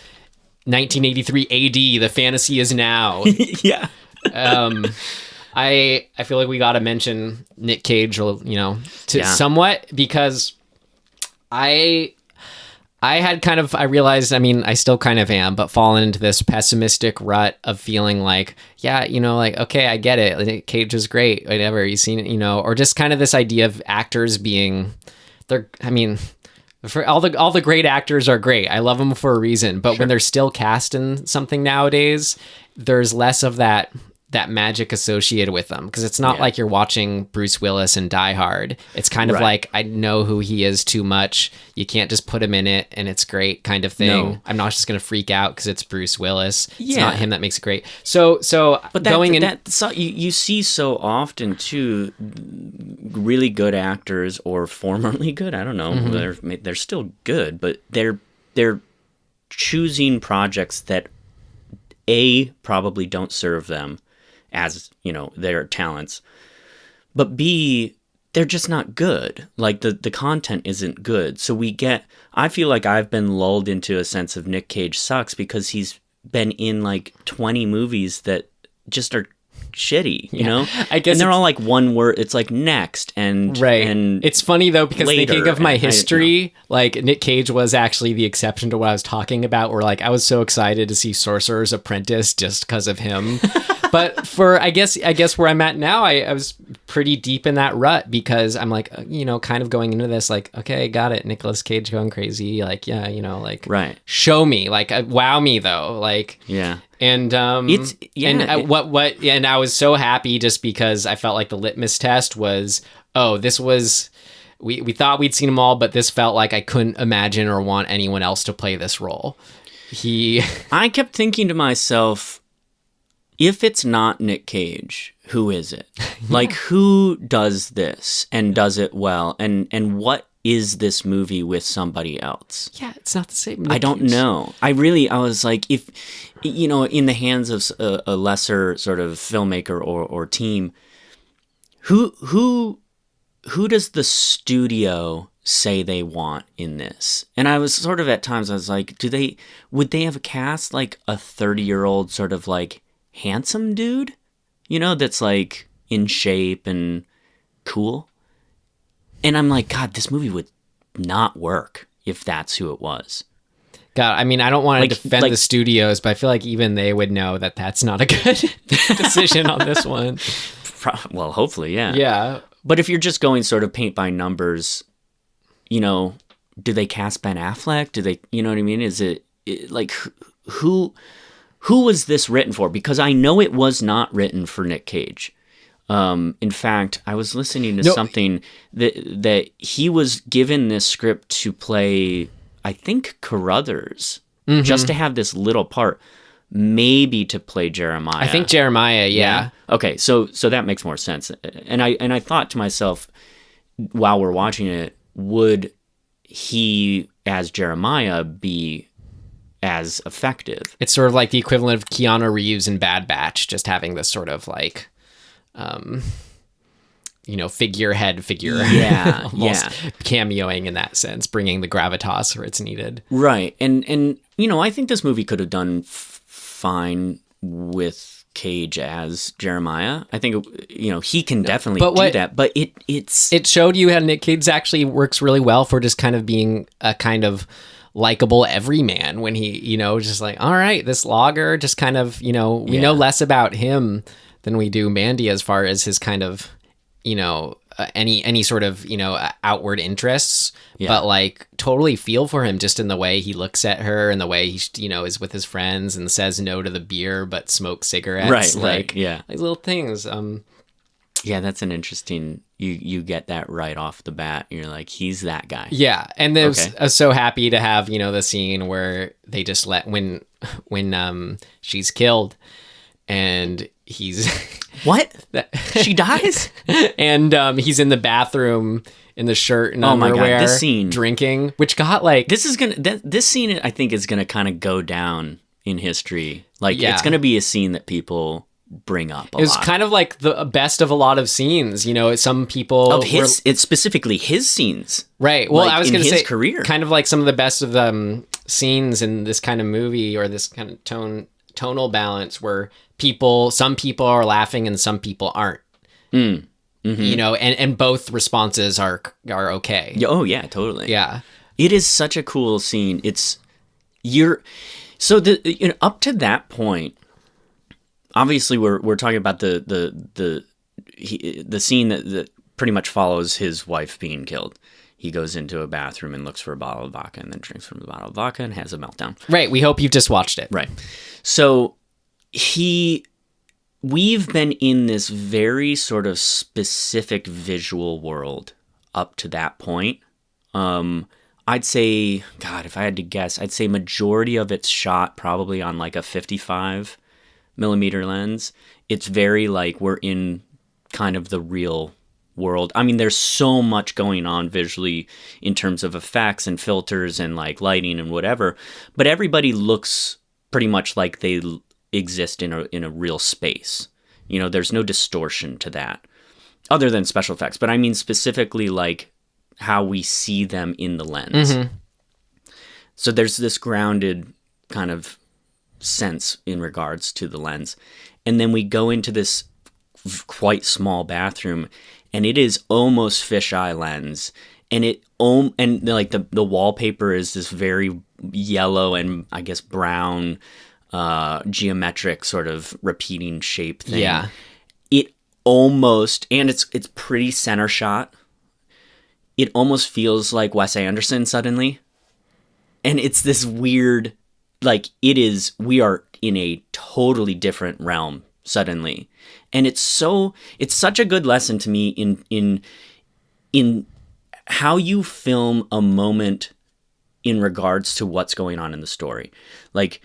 1983 AD. The fantasy is now. Yeah. I feel like we got to mention Nick Cage, somewhat, because I realized, I still kind of am, but fallen into this pessimistic rut of feeling like, okay, I get it. Nick Cage is great. Whatever. You seen it, or just kind of this idea of actors being, for all the great actors are great. I love them for a reason, but when they're still cast in something nowadays, there's less of that magic associated with them, because it's not like you're watching Bruce Willis in Die Hard. It's kind of like, I know who he is too much. You can't just put him in it and it's great kind of thing. No. I'm not just going to freak out because it's Bruce Willis. It's not him that makes it great. But you see so often too, really good actors or formerly good, I don't know, they're still good, but they're choosing projects that probably don't serve them as, their talents, but B, they're just not good. Like the content isn't good. So I feel like I've been lulled into a sense of Nick Cage sucks because he's been in like 20 movies that just are shitty, I guess, and they're all like one word. It's like next and and it's funny though, because later, thinking of my history, like Nick Cage was actually the exception to what I was talking about, where like I was so excited to see Sorcerer's Apprentice just because of him. But for I guess where I'm at now, I was pretty deep in that rut, because I'm like, kind of going into this like, okay, got it, Nicolas Cage going crazy, like show me, like wow me though, like and and I was so happy just because I felt like the litmus test was, this was, we thought we'd seen them all, but this felt like I couldn't imagine or want anyone else to play this role. I kept thinking to myself, if it's not Nick Cage, who is it? Like, who does this and does it well? And what is this movie with somebody else? Yeah, it's not the same. I don't know. I was like, you know, in the hands of a lesser sort of filmmaker or team, who does the studio say they want in this? And I was sort of at times I was like, would they have cast like a 30-year-old sort of like handsome dude, you know, that's like in shape and cool? And I'm like, God, this movie would not work if that's who it was. God, I mean, I don't want to defend the studios, but I feel like even they would know that that's not a good decision on this one. Well, hopefully, yeah. Yeah. But if you're just going sort of paint by numbers, you know, do they cast Ben Affleck? Do they, you know what I mean? Is it like, who was this written for? Because I know it was not written for Nick Cage. In fact, I was listening to something that he was given this script to play, I think, Carruthers, just to have this little part, maybe to play Jeremiah. I think Jeremiah, yeah. Okay, so that makes more sense. And I thought to myself, while we're watching it, would he, as Jeremiah, be as effective? It's sort of like the equivalent of Keanu Reeves in Bad Batch, just having this sort of like, you know, figurehead figure. Yeah, almost cameoing in that sense, bringing the gravitas where it's needed. Right, and you know, I think this movie could have done fine with Cage as Jeremiah. I think, you know, he can definitely do that, but it showed you how Nick Cage actually works really well for just kind of being a kind of likable everyman when he, you know, just like, all right, this logger, just kind of, you know, we know less about him than we do Mandy as far as his kind of, you know, any sort of, you know, outward interests, but like totally feel for him just in the way he looks at her and the way he, you know, is with his friends and says no to the beer but smokes cigarettes, like little things. Yeah, that's an interesting. You get that right off the bat. You're like, he's that guy. Yeah, and I was so happy to have, you know, the scene where they just let when she's killed and he's what she dies and he's in the bathroom in the shirt and underwear, my God, this scene, drinking, which got like this scene I think is gonna kind of go down in history. Like it's gonna be a scene that people bring up a lot. It was kind of like the best of a lot of scenes, you know. Some people it's specifically his scenes, right? Well, like I was going to say career, kind of like some of the best of the scenes in this kind of movie or this kind of tonal balance where some people are laughing and some people aren't. You know, and both responses are okay. Oh yeah, totally. Yeah, it is such a cool scene. Up to that point. Obviously, we're talking about the scene that pretty much follows his wife being killed. He goes into a bathroom and looks for a bottle of vodka and then drinks from the bottle of vodka and has a meltdown. Right. We hope you've just watched it. Right. So we've been in this very sort of specific visual world up to that point. I'd say, God, if I had to guess, I'd say majority of it's shot probably on like a 55 millimeter lens. It's very like we're in kind of the real world. I mean, there's so much going on visually in terms of effects and filters and like lighting and whatever, but everybody looks pretty much like they exist in a real space. You know, there's no distortion to that other than special effects, but I mean specifically like how we see them in the lens. So there's this grounded kind of sense in regards to the lens, and then we go into this quite small bathroom and it is almost fisheye lens, and like the wallpaper is this very yellow and I guess brown geometric sort of repeating shape thing. It almost, and it's pretty center shot. It almost feels like Wes Anderson suddenly, and it's this weird, like we are in a totally different realm suddenly. And it's such a good lesson to me in how you film a moment in regards to what's going on in the story. Like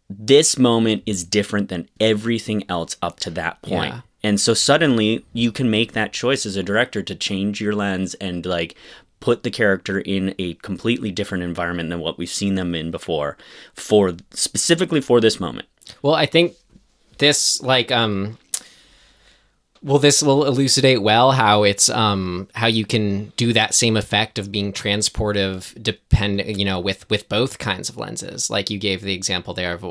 this moment is different than everything else up to that point. Yeah. And so suddenly you can make that choice as a director to change your lens and like put the character in a completely different environment than what we've seen them in before, specifically for this moment. Well, I think this this will elucidate well how it's how you can do that same effect of being transportive with both kinds of lenses. Like you gave the example there of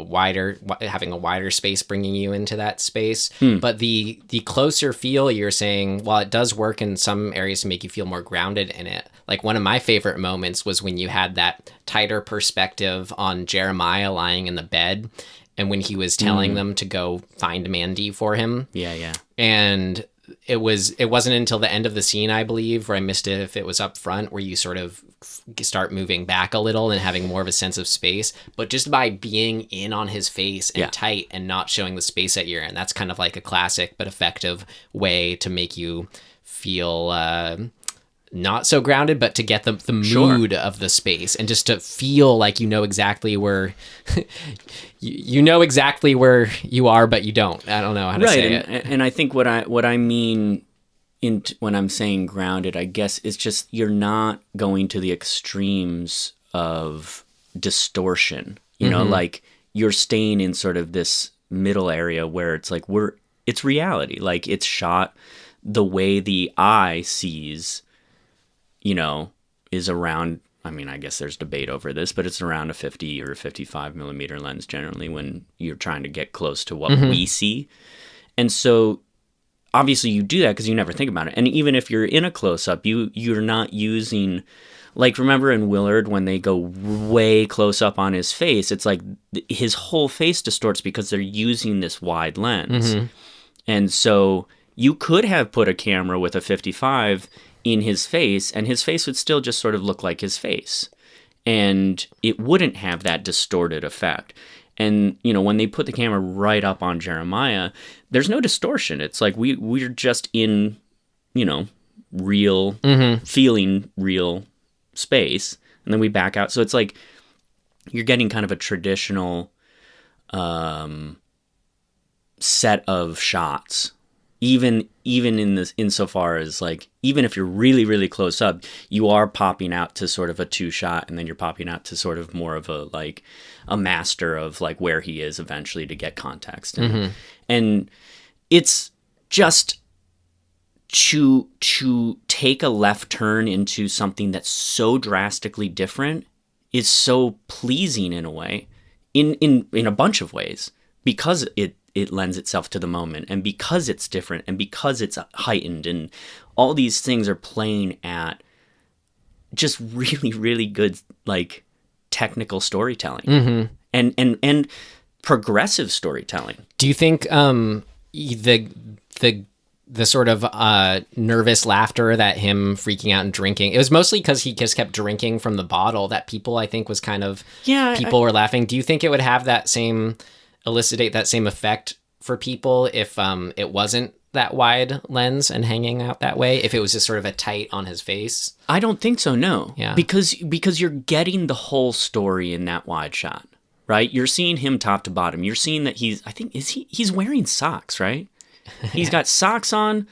having a wider space bringing you into that space, but the closer feel, you're saying, while it does work in some areas to make you feel more grounded in it. Like one of my favorite moments was when you had that tighter perspective on Jeremiah lying in the bed, and when he was telling them to go find Mandy for him. Yeah. And it wasn't until the end of the scene, I believe, where I missed it if it was up front, where you sort of start moving back a little and having more of a sense of space. But just by being in on his face and tight and not showing the space that you're in, that's kind of like a classic but effective way to make you feel not so grounded, but to get the mood of the space and just to feel like you know exactly where you know exactly where you are, but you don't. I don't know how to say it. And I think what I mean when I'm saying grounded, I guess it's just you're not going to the extremes of distortion. You know, like you're staying in sort of this middle area where it's like it's reality. Like it's shot the way the eye sees, you know, is around, I mean, I guess there's debate over this, but it's around a 50 or 55 millimeter lens generally when you're trying to get close to what we see. And so obviously you do that because you never think about it. And even if you're in a close-up, you're not using, like, remember in Willard when they go way close up on his face, it's like his whole face distorts because they're using this wide lens. And so you could have put a camera with a 55 in his face, and his face would still just sort of look like his face. And it wouldn't have that distorted effect. And, you know, when they put the camera right up on Jeremiah, there's no distortion. It's like we're just in, you know, real, feeling real space. And then we back out. So it's like you're getting kind of a traditional set of shots. Even in this, insofar as like, even if you're really, really close up, you are popping out to sort of a 2-shot, and then you're popping out to sort of more of a master of like where he is eventually to get context. And it's just to take a left turn into something that's so drastically different is so pleasing in a way, in a bunch of ways, because it lends itself to the moment, and because it's different, and because it's heightened, and all these things are playing at just really, really good, like, technical storytelling and progressive storytelling. Do you think the sort of nervous laughter that him freaking out and drinking, it was mostly because he just kept drinking from the bottle, that people, I think, was kind of, people were laughing. Do you think it would have elicit that same effect for people if it wasn't that wide lens and hanging out that way, if it was just sort of a tight on his face? I don't think so, no. Yeah. Because you're getting the whole story in that wide shot, right? You're seeing him top to bottom. You're seeing that he's wearing socks, right? He's got socks on,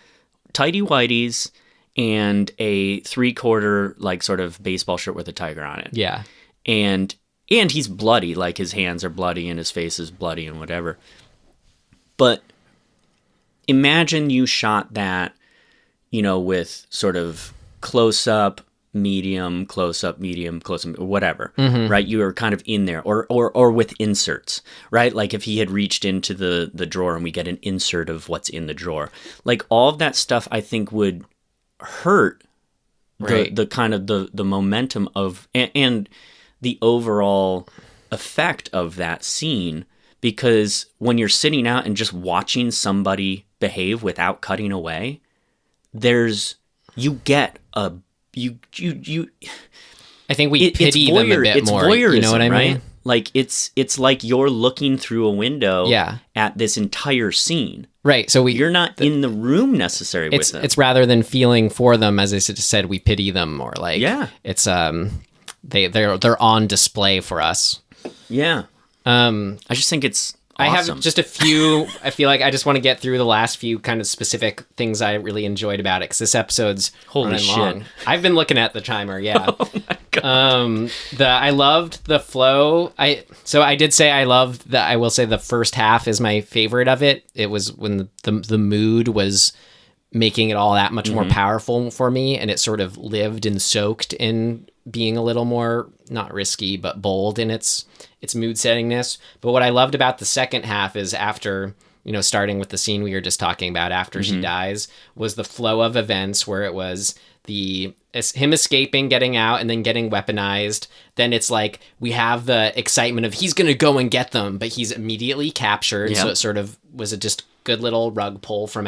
tighty whities, and a 3/4 like sort of baseball shirt with a tiger on it. Yeah. And he's bloody, like his hands are bloody and his face is bloody and whatever. But imagine you shot that, you know, with sort of close-up, medium, close-up, medium, close-up, whatever, right? You are kind of in there. Or with inserts, right? Like if he had reached into the drawer and we get an insert of what's in the drawer. Like all of that stuff I think would hurt the kind of the momentum of... and the overall effect of that scene, because when you're sitting out and just watching somebody behave without cutting away, you get a you I think we pity them a bit more. Voyeurism, you know what I mean? Right? Like it's like you're looking through a window at this entire scene. Right. So you're not in the room necessarily with them. It's rather than feeling for them, as I said, we pity them more. Like it's they're on display for us. Yeah. I just think it's I awesome. have just a few. I feel like I just want to get through the last few kind of specific things I really enjoyed about it because this episode's Holy running shit. long. I've been looking at the timer. Yeah. Oh my God. I loved the flow. I did say I loved that. I will say the first half is my favorite of it. It was when the mood was making it all that much more powerful for me, and it sort of lived and soaked in being a little more not risky but bold in its mood settingness. But what I loved about the second half is after, starting with the scene we were just talking about after she dies, was the flow of events where it was him escaping, getting out, and then getting weaponized. Then it's like we have the excitement of he's gonna go and get them, but he's immediately captured. So it sort of was a just good little rug pull from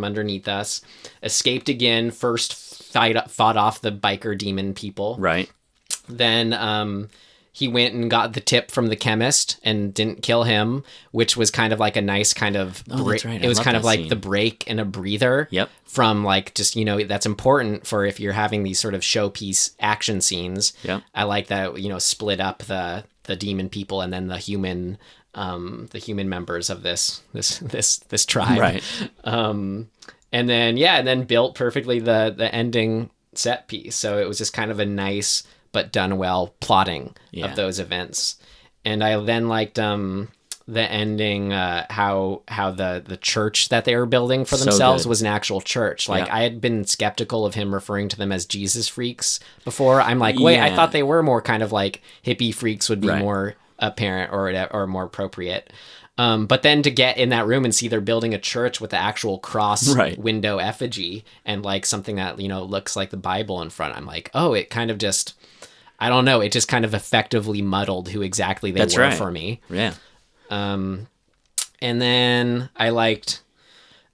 underneath us. Escaped again, first fought off the biker demon people. Right. Then he went and got the tip from the chemist and didn't kill him, which was kind of like a nice kind of that's right. It was love kind of that like scene. the break and a breather. Yep. From like just, that's important for if you're having these sort of showpiece action scenes. Yep. I like that, split up the demon people and then the human members of this tribe. Right. And then built perfectly the ending set piece. So it was just kind of a nice but done well plotting of those events. And I then liked the ending, how the church that they were building for So themselves good. was an actual church. Like I had been skeptical of him referring to them as Jesus freaks before. I'm like, wait, I thought they were more kind of like hippie freaks would be more apparent or more appropriate. But then to get in that room and see they're building a church with the actual cross window effigy and like something that, looks like the Bible in front. I'm like, oh, it kind of just, I don't know. It just kind of effectively muddled who exactly they were for me. Yeah. And then I liked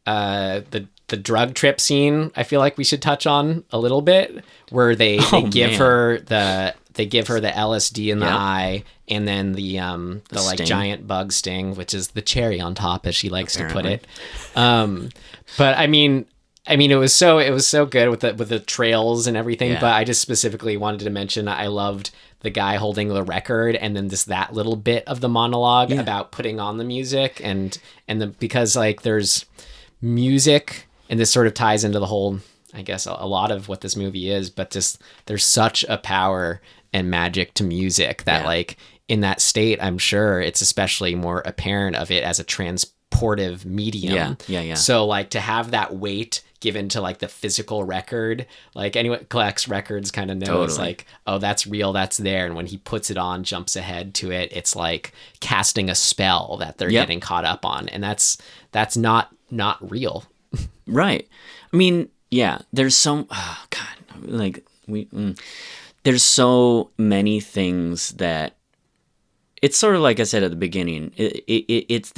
the drug trip scene. I feel like we should touch on a little bit where they give her the LSD in the eye and then the like sting. giant bug sting, which is the cherry on top, as she likes to put it. But I mean, it was so good with the trails and everything. Yeah. But I just specifically wanted to mention I loved the guy holding the record and then that little bit of the monologue about putting on the music and because like there's music and this sort of ties into the whole, I guess, a lot of what this movie is, but just there's such a power and magic to music that like in that state, I'm sure it's especially more apparent of it as a transportive medium. Yeah. So like to have that weight given to like the physical record, like anyone who collects records kind of knows like, oh, that's real, that's there. And when he puts it on, jumps ahead to it, it's like casting a spell that they're getting caught up on. And that's not real. Right. I mean, there's there's so many things that it's sort of like I said at the beginning. It's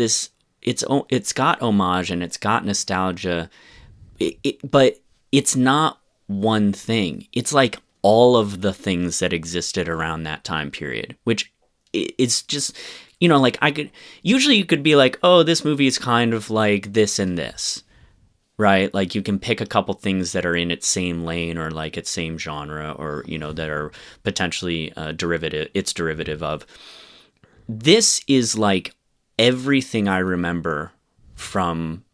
got homage and it's got nostalgia, but it's not one thing. It's like all of the things that existed around that time period, which it's just, like you could be like, oh, this movie is kind of like this and this. Right? Like you can pick a couple things that are in its same lane or like its same genre or, that are potentially derivative of. This is like everything I remember from,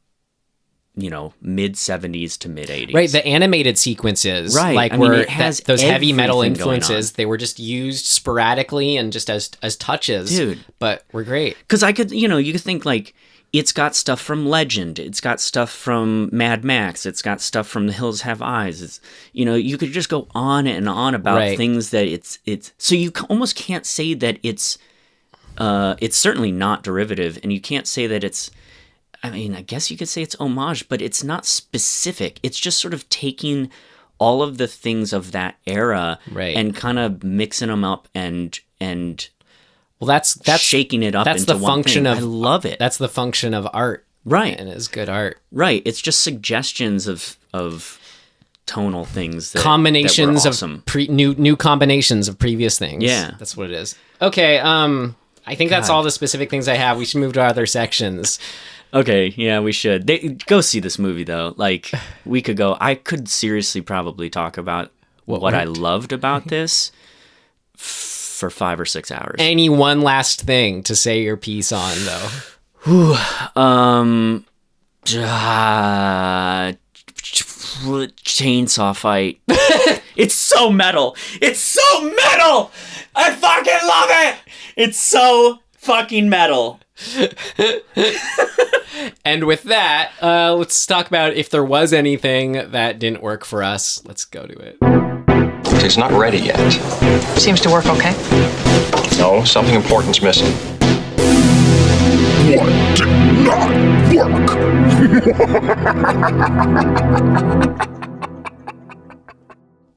mid 70s to mid 80s. Right. The animated sequences, right? Like it has those heavy metal everything going influences, they were just used sporadically and just as touches, dude. But were great. Because I could, you could think like, it's got stuff from Legend. It's got stuff from Mad Max. It's got stuff from The Hills Have Eyes. It's, you could just go on and on about things that it's. So you almost can't say that it's certainly not derivative, and you can't say that it's. I mean, I guess you could say it's homage, but it's not specific. It's just sort of taking all of the things of that era and kind of mixing them up and. Well, that's shaking it up. That's into the function one of. thing. I love it. That's the function of art, right? And it's good art, right? It's just suggestions of tonal things, combinations that were awesome. Of new combinations of previous things. Yeah, that's what it is. Okay, I think that's all the specific things I have. We should move to other sections. Okay, yeah, we should. Go see this movie though. Like we could go. I could seriously probably talk about what I loved about this. For 5 or 6 hours. Any one last thing to say your piece on, though? Chainsaw fight. It's so metal. It's so metal. I fucking love it. It's so fucking metal. And with that, let's talk about if there was anything that didn't work for us. Let's go to it. It's not ready yet. Seems to work okay. No, something important's missing. What did not work?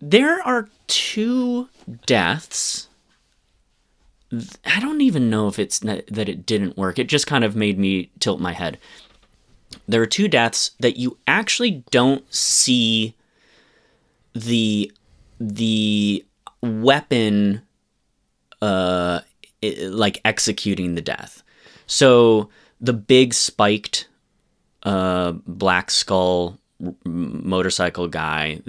There are 2 deaths. I don't even know if it's that it didn't work. It just kind of made me tilt my head. There are 2 deaths that you actually don't see the weapon like executing the death. So the big spiked black skull motorcycle guy,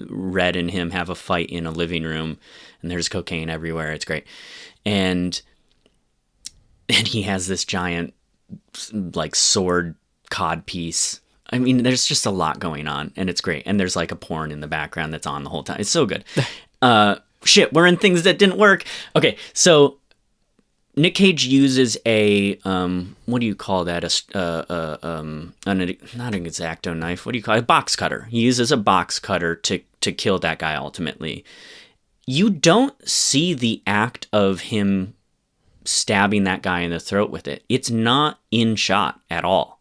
Red and him have a fight in a living room, and there's cocaine everywhere. It's great. And he has this giant like sword cod piece. I mean, there's just a lot going on, and it's great. And there's like a porn in the background that's on the whole time. It's so good. Shit, we're in things that didn't work. Okay, so Nick Cage uses a what do you call that? Not an X-Acto knife. What do you call it? A box cutter. He uses a box cutter to kill that guy ultimately. You don't see the act of him stabbing that guy in the throat with it. It's not in shot at all.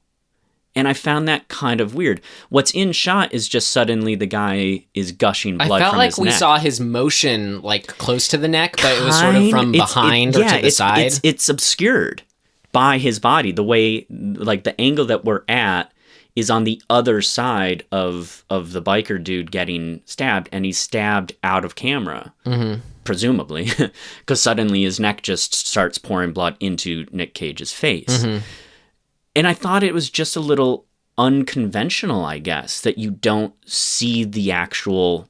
And I found that kind of weird. What's in shot is just suddenly the guy is gushing blood from his neck. I felt like we saw his motion like close to the neck, but it was sort of from behind or to the side. It's obscured by his body. The way, like the angle that we're at is on the other side of the biker dude getting stabbed, and he's stabbed out of camera, presumably, because suddenly his neck just starts pouring blood into Nick Cage's face. And I thought it was just a little unconventional, I guess, that you don't see the actual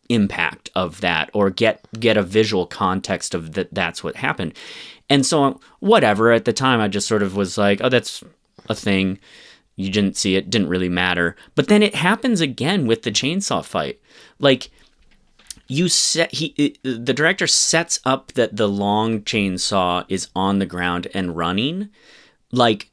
impact of that or get a visual context of that's what happened. And so whatever, at the time I just sort of was like, oh, that's a thing. You didn't see it, didn't really matter. But then it happens again with the chainsaw fight. Like the director sets up that the long chainsaw is on the ground and running like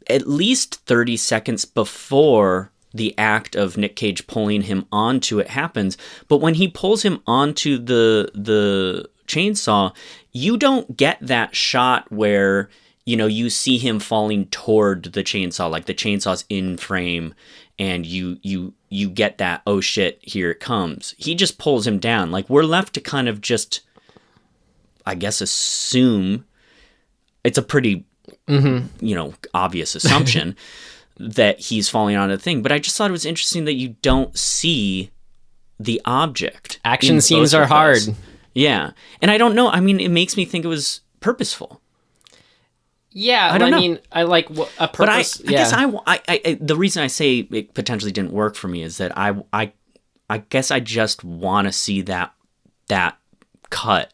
at least 30 seconds before the act of Nick Cage pulling him onto it happens. But when he pulls him onto the chainsaw, you don't get that shot where, you know, you see him falling toward the chainsaw, like the chainsaw's in frame, and you get that, oh shit, here it comes. He just pulls him down. Like, we're left to kind of just, I guess, assume. It's a pretty you know, obvious assumption that he's falling onto the thing. But I just thought it was interesting that you don't see the object. Action scenes are hard. Yeah. And I don't know. I mean, it makes me think it was purposeful. Yeah. I don't know. mean, I like a purpose. But I guess I the reason I say it potentially didn't work for me is that I guess I just want to see that cut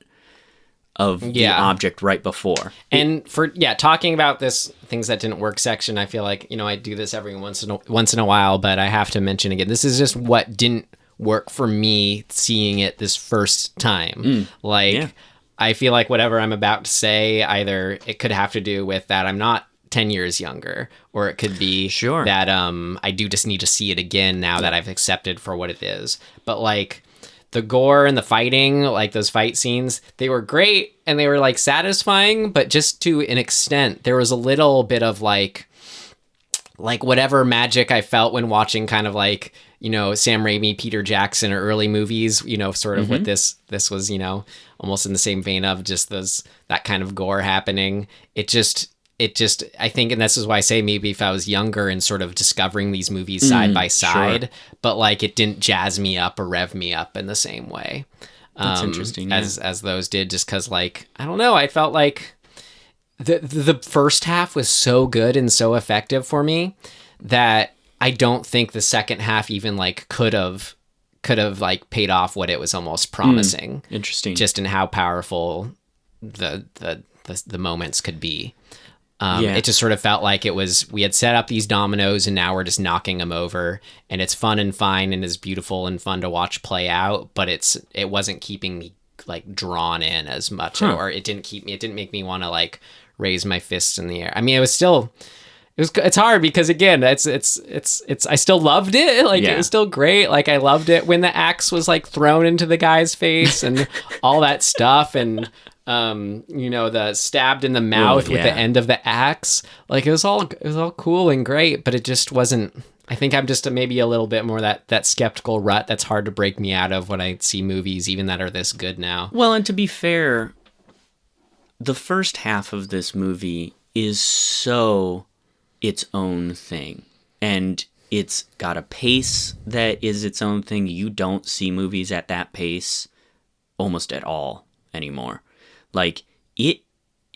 of the object right before. And for talking about this things that didn't work section, I feel like, you know, I do this every once in a while, but I have to mention again, this is just what didn't work for me seeing it this first time. I feel like whatever I'm about to say, either it could have to do with that I'm not 10 years younger, or it could be that I do just need to see it again now that I've accepted for what it is. But like the gore and the fighting, like those fight scenes, they were great and they were like satisfying, but just to an extent. There was a little bit of like whatever magic I felt when watching kind of like, you know, Sam Raimi, Peter Jackson or early movies, you know, sort of what this was, you know, almost in the same vein of just that kind of gore happening. It just, I think, and this is why I say maybe if I was younger and sort of discovering these movies side by side, but like it didn't jazz me up or rev me up in the same way. That's interesting. As those did, just because like, I don't know, I felt like the first half was so good and so effective for me that I don't think the second half even like could have like paid off what it was almost promising. Interesting. Just in how powerful the moments could be. It just sort of felt like we had set up these dominoes and now we're just knocking them over, and it's fun and fine and is beautiful and fun to watch play out, but it wasn't keeping me like drawn in as much, or it didn't make me want to like raise my fists in the air. I mean, it's hard because again, it's I still loved it. Like it was still great. Like I loved it when the axe was like thrown into the guy's face and all that stuff, and the stabbed in the mouth with the end of the axe. Like it was all cool and great, but it just wasn't. I think I'm just maybe a little bit more that skeptical rut that's hard to break me out of when I see movies even that are this good now. Well, and to be fair, the first half of this movie is so its own thing, and it's got a pace that is its own thing. You don't see movies at that pace almost at all anymore. Like, it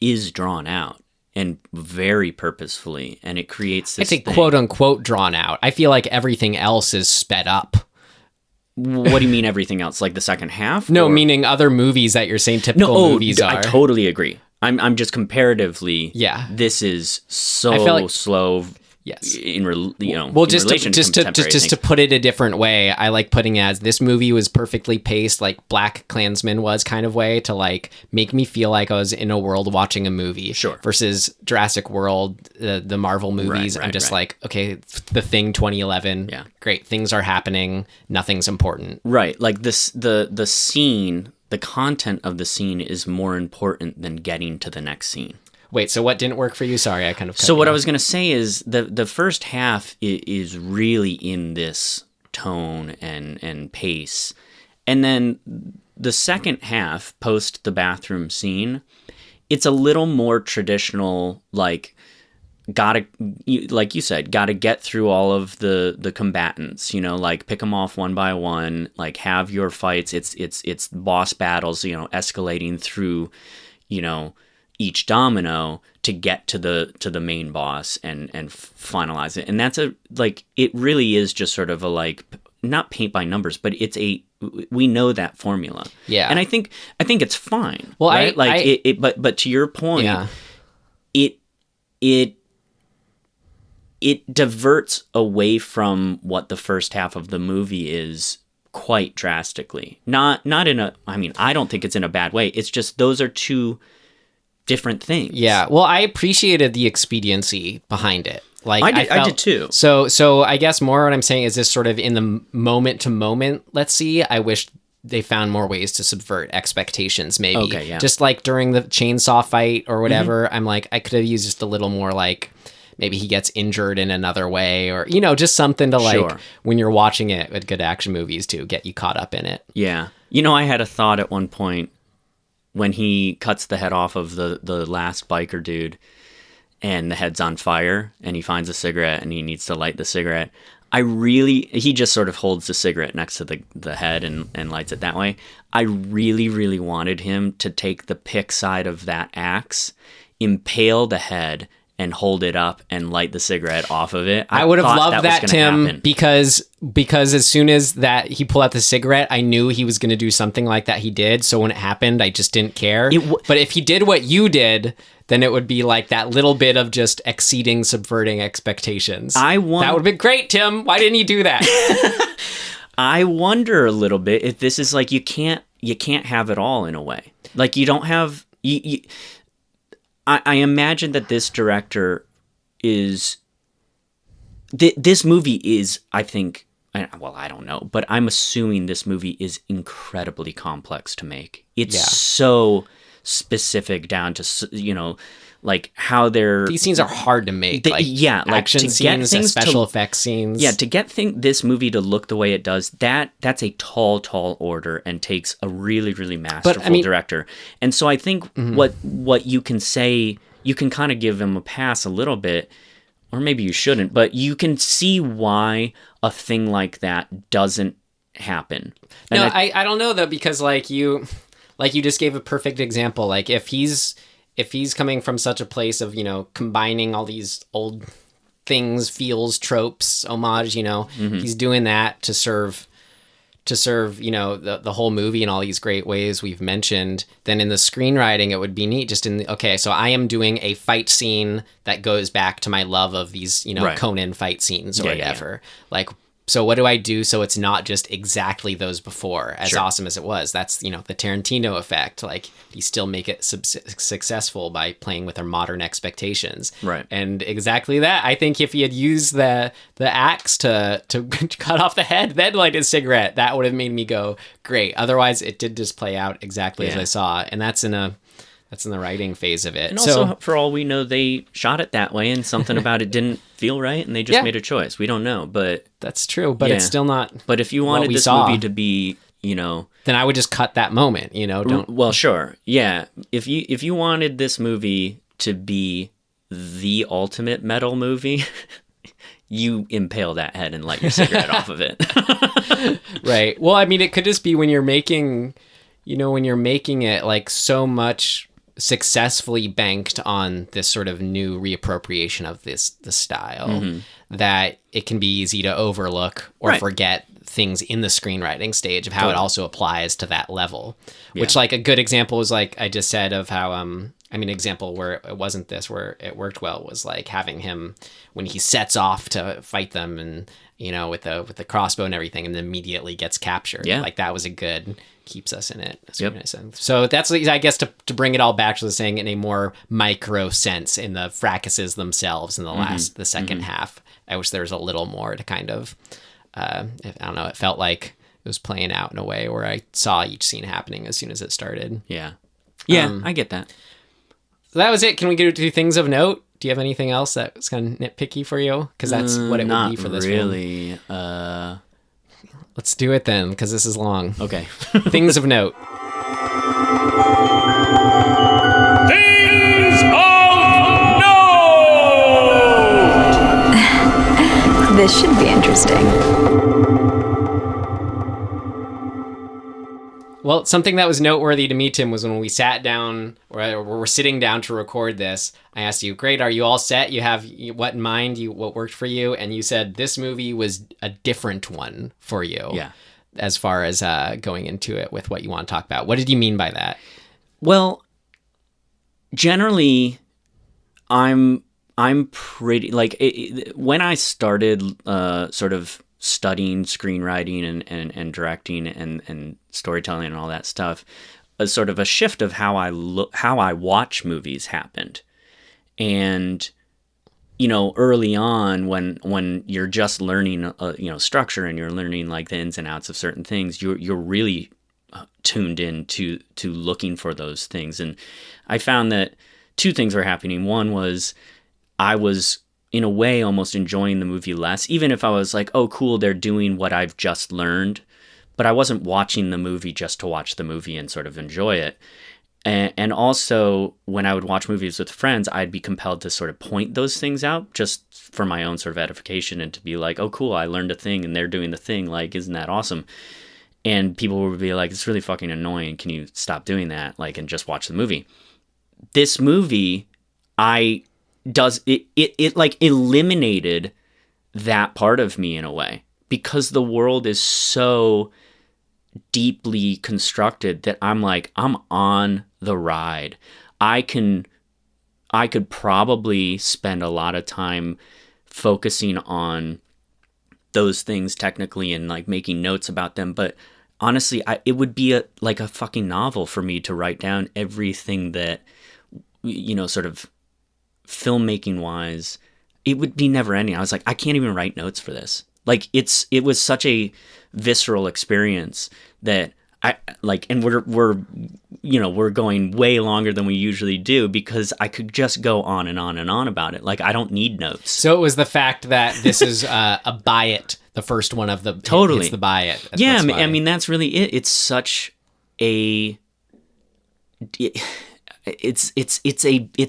is drawn out and very purposefully, and it creates this thing. Quote unquote drawn out. I feel like everything else is sped up. What do you mean everything else? Like the second half? No, meaning other movies that you're saying typical movies are. I totally agree. I'm just comparatively. Yeah. This is so slow. Yes. Well, just to put it a different way, I like putting it as this movie was perfectly paced, like Black Klansman was kind of way, to like make me feel like I was in a world watching a movie. Sure. Versus Jurassic World, the Marvel movies. I'm just like, okay, The Thing 2011. Yeah. Great. Things are happening. Nothing's important. Right. Like this, the scene, the content of the scene is more important than getting to the next scene. Wait, so what didn't work for you? Sorry, I kind of cut So what you I off. was going to say is the first half is really in this tone and pace. And then the second half, post the bathroom scene, it's a little more traditional, like, like you said, gotta get through all of the combatants, like pick them off one by one, like have your fights. It's boss battles, escalating through, each domino to get to the main boss and finalize it. And that's it really is just sort of a, like, not paint by numbers, but we know that formula. Yeah. And I think it's fine. Well, right? But to your point, yeah. it diverts away from what the first half of the movie is quite drastically. Not in a, I mean, I don't think it's in a bad way. It's just those are two different things. Yeah. Well, I appreciated the expediency behind it. Like I did too. So I guess more what I'm saying is this sort of in the moment to moment. Let's see. I wish they found more ways to subvert expectations. Maybe. Okay. Yeah. Just like during the chainsaw fight or whatever. I'm like, I could have used just a little more, like maybe he gets injured in another way, or just something to, like, when you're watching it with good action movies to get you caught up in it. Yeah. I had a thought at one point when he cuts the head off of the last biker dude and the head's on fire and he finds a cigarette and he needs to light the cigarette. He just sort of holds the cigarette next to the head and lights it that way. I really, really wanted him to take the pick side of that axe, impale the head, and hold it up and light the cigarette off of it. I would have loved that, Tim, happen. because as soon as that he pulled out the cigarette, I knew he was going to do something like that. He did. So when it happened, I just didn't care. But if he did what you did, then it would be like that little bit of just exceeding, subverting expectations. That would have been great, Tim. Why didn't you do that? I wonder a little bit if this is like you can't have it all in a way. Like you don't have I imagine that this director is... This movie is, I think... Well, I don't know, but I'm assuming this movie is incredibly complex to make. It's so specific down to, like how they're... These scenes are hard to make. Action scenes, special effects scenes. Yeah, to get this movie to look the way it does, that's a tall order and takes a really, really masterful director. And so I think what you can say, you can kind of give him a pass a little bit, or maybe you shouldn't, but you can see why a thing like that doesn't happen. And no, I don't know though, because like you just gave a perfect example. Like if he's coming from such a place of, combining all these old things, feels, tropes, homage, he's doing that to serve to serve, you know, the whole movie in all these great ways we've mentioned, then in the screenwriting, it would be neat just in okay, so I am doing a fight scene that goes back to my love of these, you know, Right. Conan fight scenes or Yeah, yeah, whatever. Like, so what do I do so it's not just exactly those before, as Sure. awesome as it was? That's, you know, the Tarantino effect. Like, you still make it successful by playing with our modern expectations. Right. And exactly that. I think if he had used the axe to cut off the head, then light his cigarette, that would have made me go, great. Otherwise, it did just play out exactly as Yeah. I saw. And that's in the writing phase of it. And So- also, for all we know, they shot it that way, and something about it didn't feel right, and they just Yeah. made a choice. We don't know, but that's true, but Yeah. it's still not. but if you what wanted we this saw, movie to be, you know, then I would just cut that moment. You know, don't. well, sure, yeah. If you wanted this movie to be the ultimate metal movie, you impale that head and light your cigarette off of it. Right. Well, I mean, it could just be when you're making, you know, when you're making it like so much successfully banked on this sort of new reappropriation of the style that it can be easy to overlook or Right. forget things in the screenwriting stage of how it Totally. also applies to that level. Yeah. Which, like, a good example is like I just said of how I mean, example where it wasn't this, where it worked well, was like having him when he sets off to fight them, and you know, with the crossbow and everything, and immediately gets captured. Yeah. Like, that was a good, keeps us in it. That's Yep. what I said. So that's, I guess, to bring it all back to the saying in a more micro sense in the fracases themselves in the second half. I wish there was a little more to kind of, I don't know, it felt like it was playing out in a way where I saw each scene happening as soon as it started. Yeah, I get that. So that was it. Can we go to things of note? Do you have anything else that was kind of nitpicky for you? Because that's what it would be for this one. really. Let's do it then, because this is long. Okay. Things of note. This should be interesting. Well, something that was noteworthy to me, Tim, was when we sat down, or we're sitting down to record this, I asked you, great, are you all set? You have what in mind, what worked for you? And you said this movie was a different one for you. Yeah. As far as going into it with what you want to talk about. What did you mean by that? Well, generally, I'm pretty like when I started sort of studying screenwriting and directing and storytelling and all that stuff, a sort of a shift of how I watch movies happened. And you know, early on when you're just learning structure and you're learning like the ins and outs of certain things, you're really tuned in to looking for those things. And I found that two things were happening. One was I was in a way almost enjoying the movie less, even if I was like, oh cool, they're doing what I've just learned, but I wasn't watching the movie just to watch the movie and sort of enjoy it. And also, when I would watch movies with friends, I'd be compelled to sort of point those things out just for my own sort of edification and to be like, oh, cool, I learned a thing and they're doing the thing. Like, isn't that awesome? And people would be like, it's really fucking annoying. Can you stop doing that? Like, and just watch the movie. This movie, it like eliminated that part of me in a way, because the world is so deeply constructed that I'm like, I'm on the ride. I could probably spend a lot of time focusing on those things technically and like making notes about them, but honestly, it would be like a fucking novel for me to write down everything that, you know, sort of filmmaking wise, it would be never ending. I was like, I can't even write notes for this. Like it was such a visceral experience that I like, and we're going way longer than we usually do because I could just go on and on and on about it. Like, I don't need notes. So it was the fact that this is a buy it, the first one of the totally it's the buy it. Yeah, I mean that's really it. It's such a it's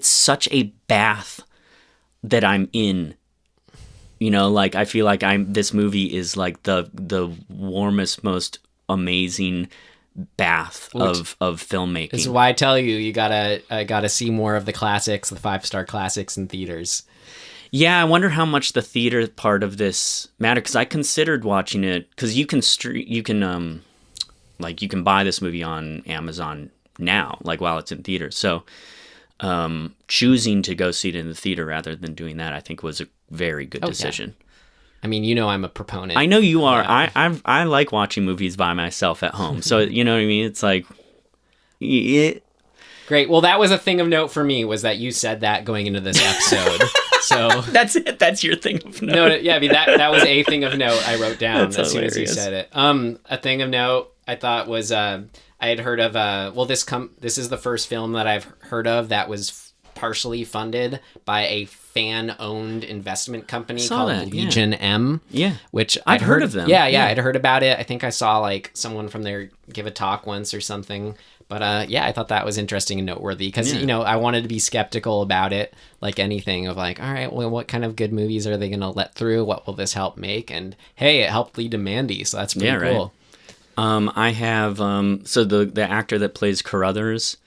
such a bath that I'm in. You know, like I feel like this movie is like the warmest, most amazing bath of filmmaking. This is why I tell you gotta see more of the classics, the 5-star classics in theaters. Yeah, I wonder how much the theater part of this mattered, because I considered watching it, because you can buy this movie on Amazon now, like while it's in theaters. So choosing to go see it in the theater rather than doing that, I think was a very good decision. Yeah. I mean, I'm a proponent. I know you are. Yeah. I like watching movies by myself at home. So, you know what I mean? It's like... Great. Well, that was a thing of note for me, was that you said that going into this episode. So that's it. That's your thing of note. No, yeah, I mean, that was a thing of note I wrote down That's as soon hilarious. as you said it. A thing of note I thought was I had heard of this is the first film that I've heard of that was partially funded by a fan-owned investment company called Legion M. Yeah, which I've heard of them. Yeah, I'd heard about it. I think I saw like someone from there give a talk once or something. But I thought that was interesting and noteworthy because, I wanted to be skeptical about it, like anything, of like, all right, well, what kind of good movies are they going to let through? What will this help make? And hey, it helped lead to Mandy, so that's pretty cool. Right. I have, so the actor that plays Carruthers,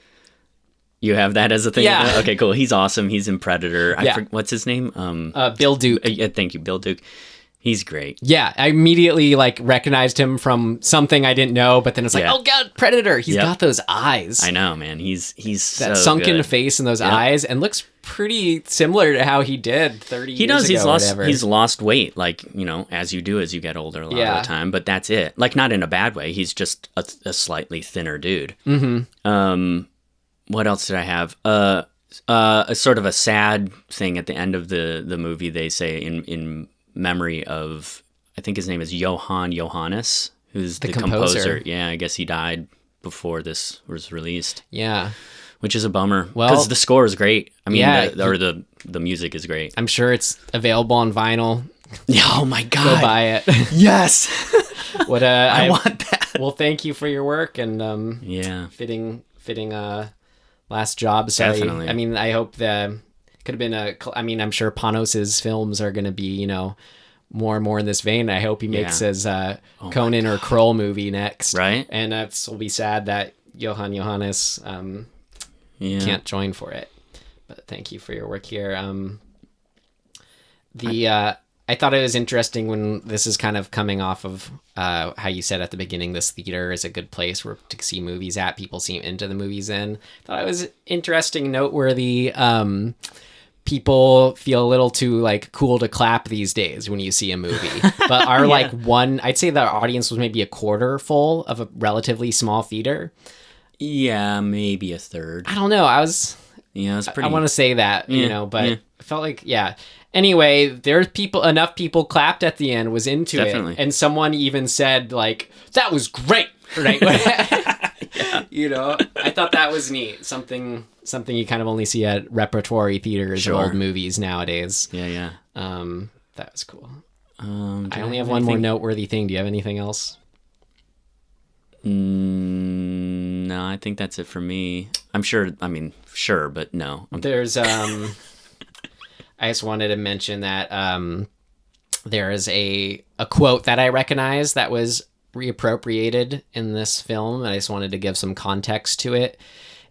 you have that as a thing? Yeah. Okay, cool. He's awesome. He's in Predator. What's his name? Bill Duke. Thank you, Bill Duke. He's great. Yeah, I immediately recognized him from something I didn't know, but then it's like, oh god, Predator. He's got those eyes. I know, man. He's that so sunken good. face and those eyes, and looks pretty similar to how he did 30 years ago. He's lost weight, as you do as you get older a lot of the time. But that's it. Like, not in a bad way. He's just a slightly thinner dude. Mm-hmm. What else did I have? A sort of a sad thing at the end of the movie. They say in memory of, I think his name is Johann Johannes, who's the composer. Yeah, I guess he died before this was released. Yeah. Which is a bummer. Because the score is great. I mean, the music is great. I'm sure it's available on vinyl. Yeah, oh my God. Go buy it. Yes. I want that. Well, thank you for your work and fitting last job. Sorry. Definitely. I mean, I hope could have been I'm sure Panos's films are going to be, more and more in this vein. I hope he makes his Conan or Kroll movie next. Right. And it will be sad that Johann Johannes can't join for it. But thank you for your work here. I thought it was interesting when this is kind of coming off of how you said at the beginning, this theater is a good place to see movies at. People seem into the movies in. I thought it was interesting, noteworthy. People feel a little too cool to clap these days when you see a movie. But I'd say the audience was maybe a quarter full of a relatively small theater. Yeah, maybe a third. I don't know. It's pretty. I want to say that, but I felt like, Anyway, there's enough people clapped at the end, was into it. And someone even said, that was great. Right? I thought that was neat. Something you kind of only see at repertory theaters of old movies nowadays. Yeah. That was cool. I only have one more noteworthy thing. Do you have anything else? No, I think that's it for me. I'm sure. I mean, sure, but no. There's I just wanted to mention that there is a quote that I recognize that was reappropriated in this film, and I just wanted to give some context to it.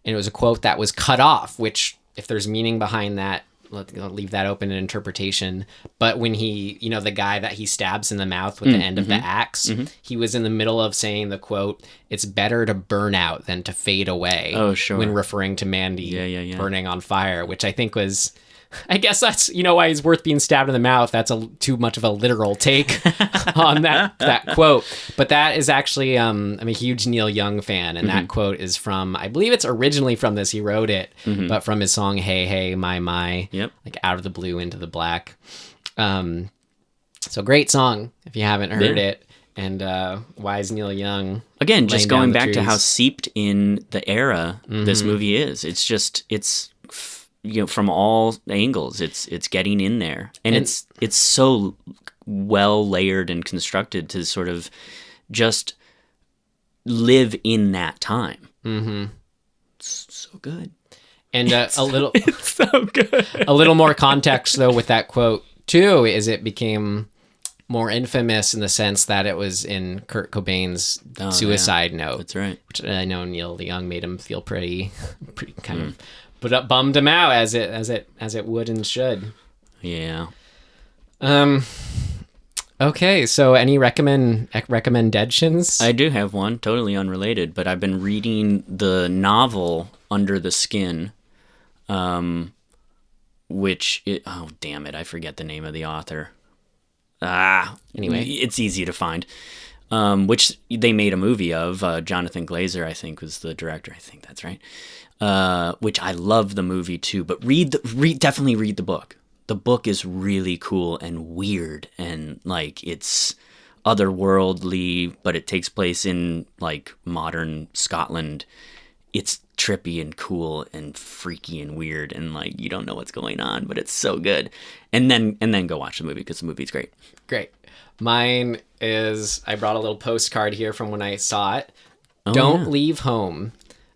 And it was a quote that was cut off, which, if there's meaning behind that, I'll leave that open to interpretation. But when he, the guy that he stabs in the mouth with the end of the axe, he was in the middle of saying the quote, "It's better to burn out than to fade away." Oh, sure. When referring to Mandy burning on fire, which I think was... I guess that's, why he's worth being stabbed in the mouth. That's too much of a literal take on that quote. But that is actually, I'm a huge Neil Young fan, and that quote is from, I believe it's originally from this, he wrote it, but from his song, Hey, Hey, My, Out of the Blue into the Black. So great song, if you haven't heard it. And wise Neil Young. Again, just going back to how seeped in the era this movie is. It's from all angles, it's getting in there, and it's so well layered and constructed to sort of just live in that time. So good. And a little, it's so good. A little more context though with that quote too is it became more infamous in the sense that it was in Kurt Cobain's suicide note. That's right. Which I know Neil Young made him feel pretty kind of. But bummed him out as it would and should. Yeah. Okay, so any recommendations? I do have one, totally unrelated, but I've been reading the novel Under the Skin, oh damn it, I forget the name of the author. Anyway, it's easy to find. Which they made a movie of. Jonathan Glazer, I think, was the director. I think that's right. Which I love the movie too, but definitely read the book. The book is really cool and weird, and like it's otherworldly, but it takes place in like modern Scotland. It's trippy and cool and freaky and weird, and like you don't know what's going on, but it's so good. And then go watch the movie because the movie's great. Great. Mine is, I brought a little postcard here from when I saw it. Don't Leave Home,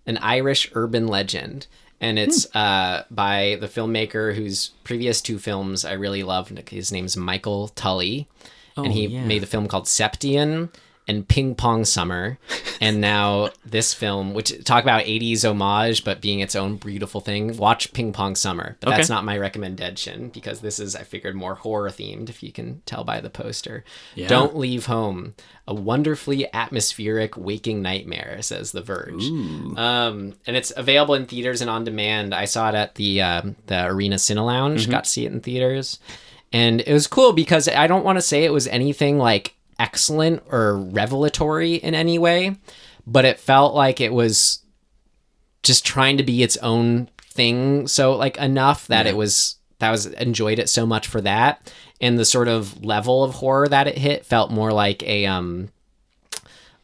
an Irish urban legend. And it's by the filmmaker whose previous 2 films I really loved. His name's Michael Tully. And he made the film called Septian and Ping Pong Summer. And now this film, which talk about 80s homage, but being its own beautiful thing. Watch Ping Pong Summer. But that's not my recommendation because this is, I figured, more horror themed, if you can tell by the poster. Yeah. Don't Leave Home, a wonderfully atmospheric waking nightmare, says The Verge. And it's available in theaters and on demand. I saw it at the Arena Cine Lounge, got to see it in theaters. And it was cool because I don't want to say it was anything like excellent or revelatory in any way, but it felt like it was just trying to be its own thing, so like enough that I enjoyed it so much for that. And the sort of level of horror that it hit felt more like a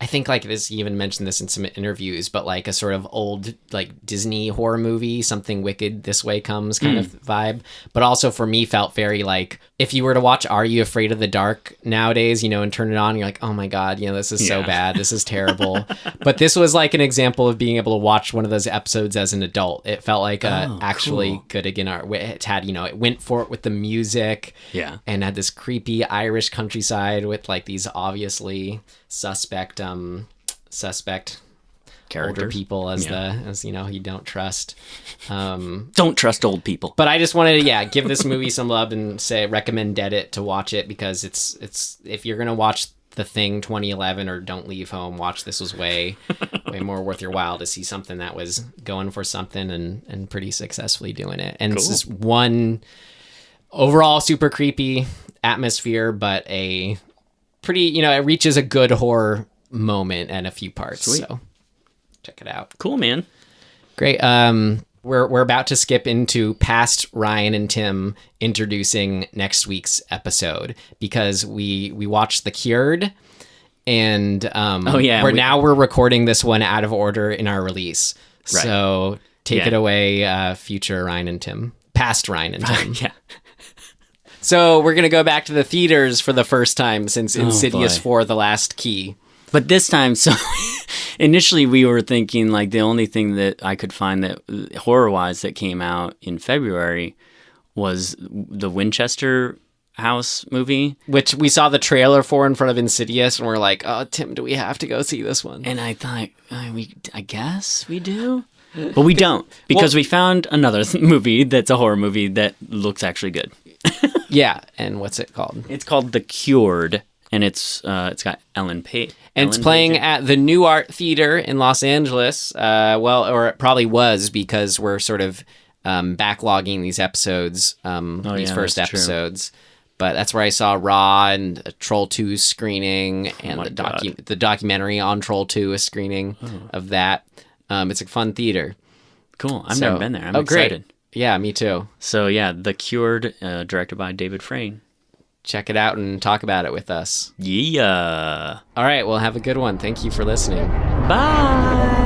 I think like this, you even mentioned this in some interviews, but like a sort of old like Disney horror movie, Something Wicked This Way Comes kind of vibe. But also for me felt very like, if you were to watch Are You Afraid of the Dark nowadays, and turn it on, you're like, oh my God, this is so bad. This is terrible. But this was like an example of being able to watch one of those episodes as an adult. It felt like actually good again. It had, it went for it with the music and had this creepy Irish countryside with like these obviously suspect Characters. Older people as you don't trust. Don't trust old people. But I just wanted to give this movie some love and recommend it to watch it, because it's if you're gonna watch The Thing 2011 or Don't Leave Home, watch this. Was way more worth your while to see something that was going for something and pretty successfully doing it. And It's just one overall super creepy atmosphere, but a pretty, it reaches a good horror moment and a few parts. Sweet. So check it out. Cool, man. Great. We're about to skip into past Ryan and Tim introducing next week's episode, because we watched The Cured, and we're recording this one out of order in our release. Right. So take it away, future Ryan and Tim. Past Ryan and Tim. Yeah. So we're going to go back to the theaters for the first time since Insidious 4, The Last Key. But this time, so initially we were thinking like the only thing that I could find that horror-wise that came out in February was the Winchester House movie. Which we saw the trailer for in front of Insidious, and we're like, oh, Tim, do we have to go see this one? And I thought, I guess we do. But we don't, because we found another movie that's a horror movie that looks actually good. Yeah, and what's it called? It's called The Cured, and it's got Ellen Page. And it's playing at the New Art Theater in Los Angeles. Or it probably was, because we're sort of backlogging these episodes, these first episodes. True. But that's where I saw Raw and a Troll 2 screening, and the documentary on Troll 2 a screening of that. It's a fun theater. Cool. I've never been there. I'm excited. Great. Yeah, me too. So yeah, The Cured, directed by David Frayne. Check it out and talk about it with us. Yeah. All right, well, have a good one. Thank you for listening. Bye.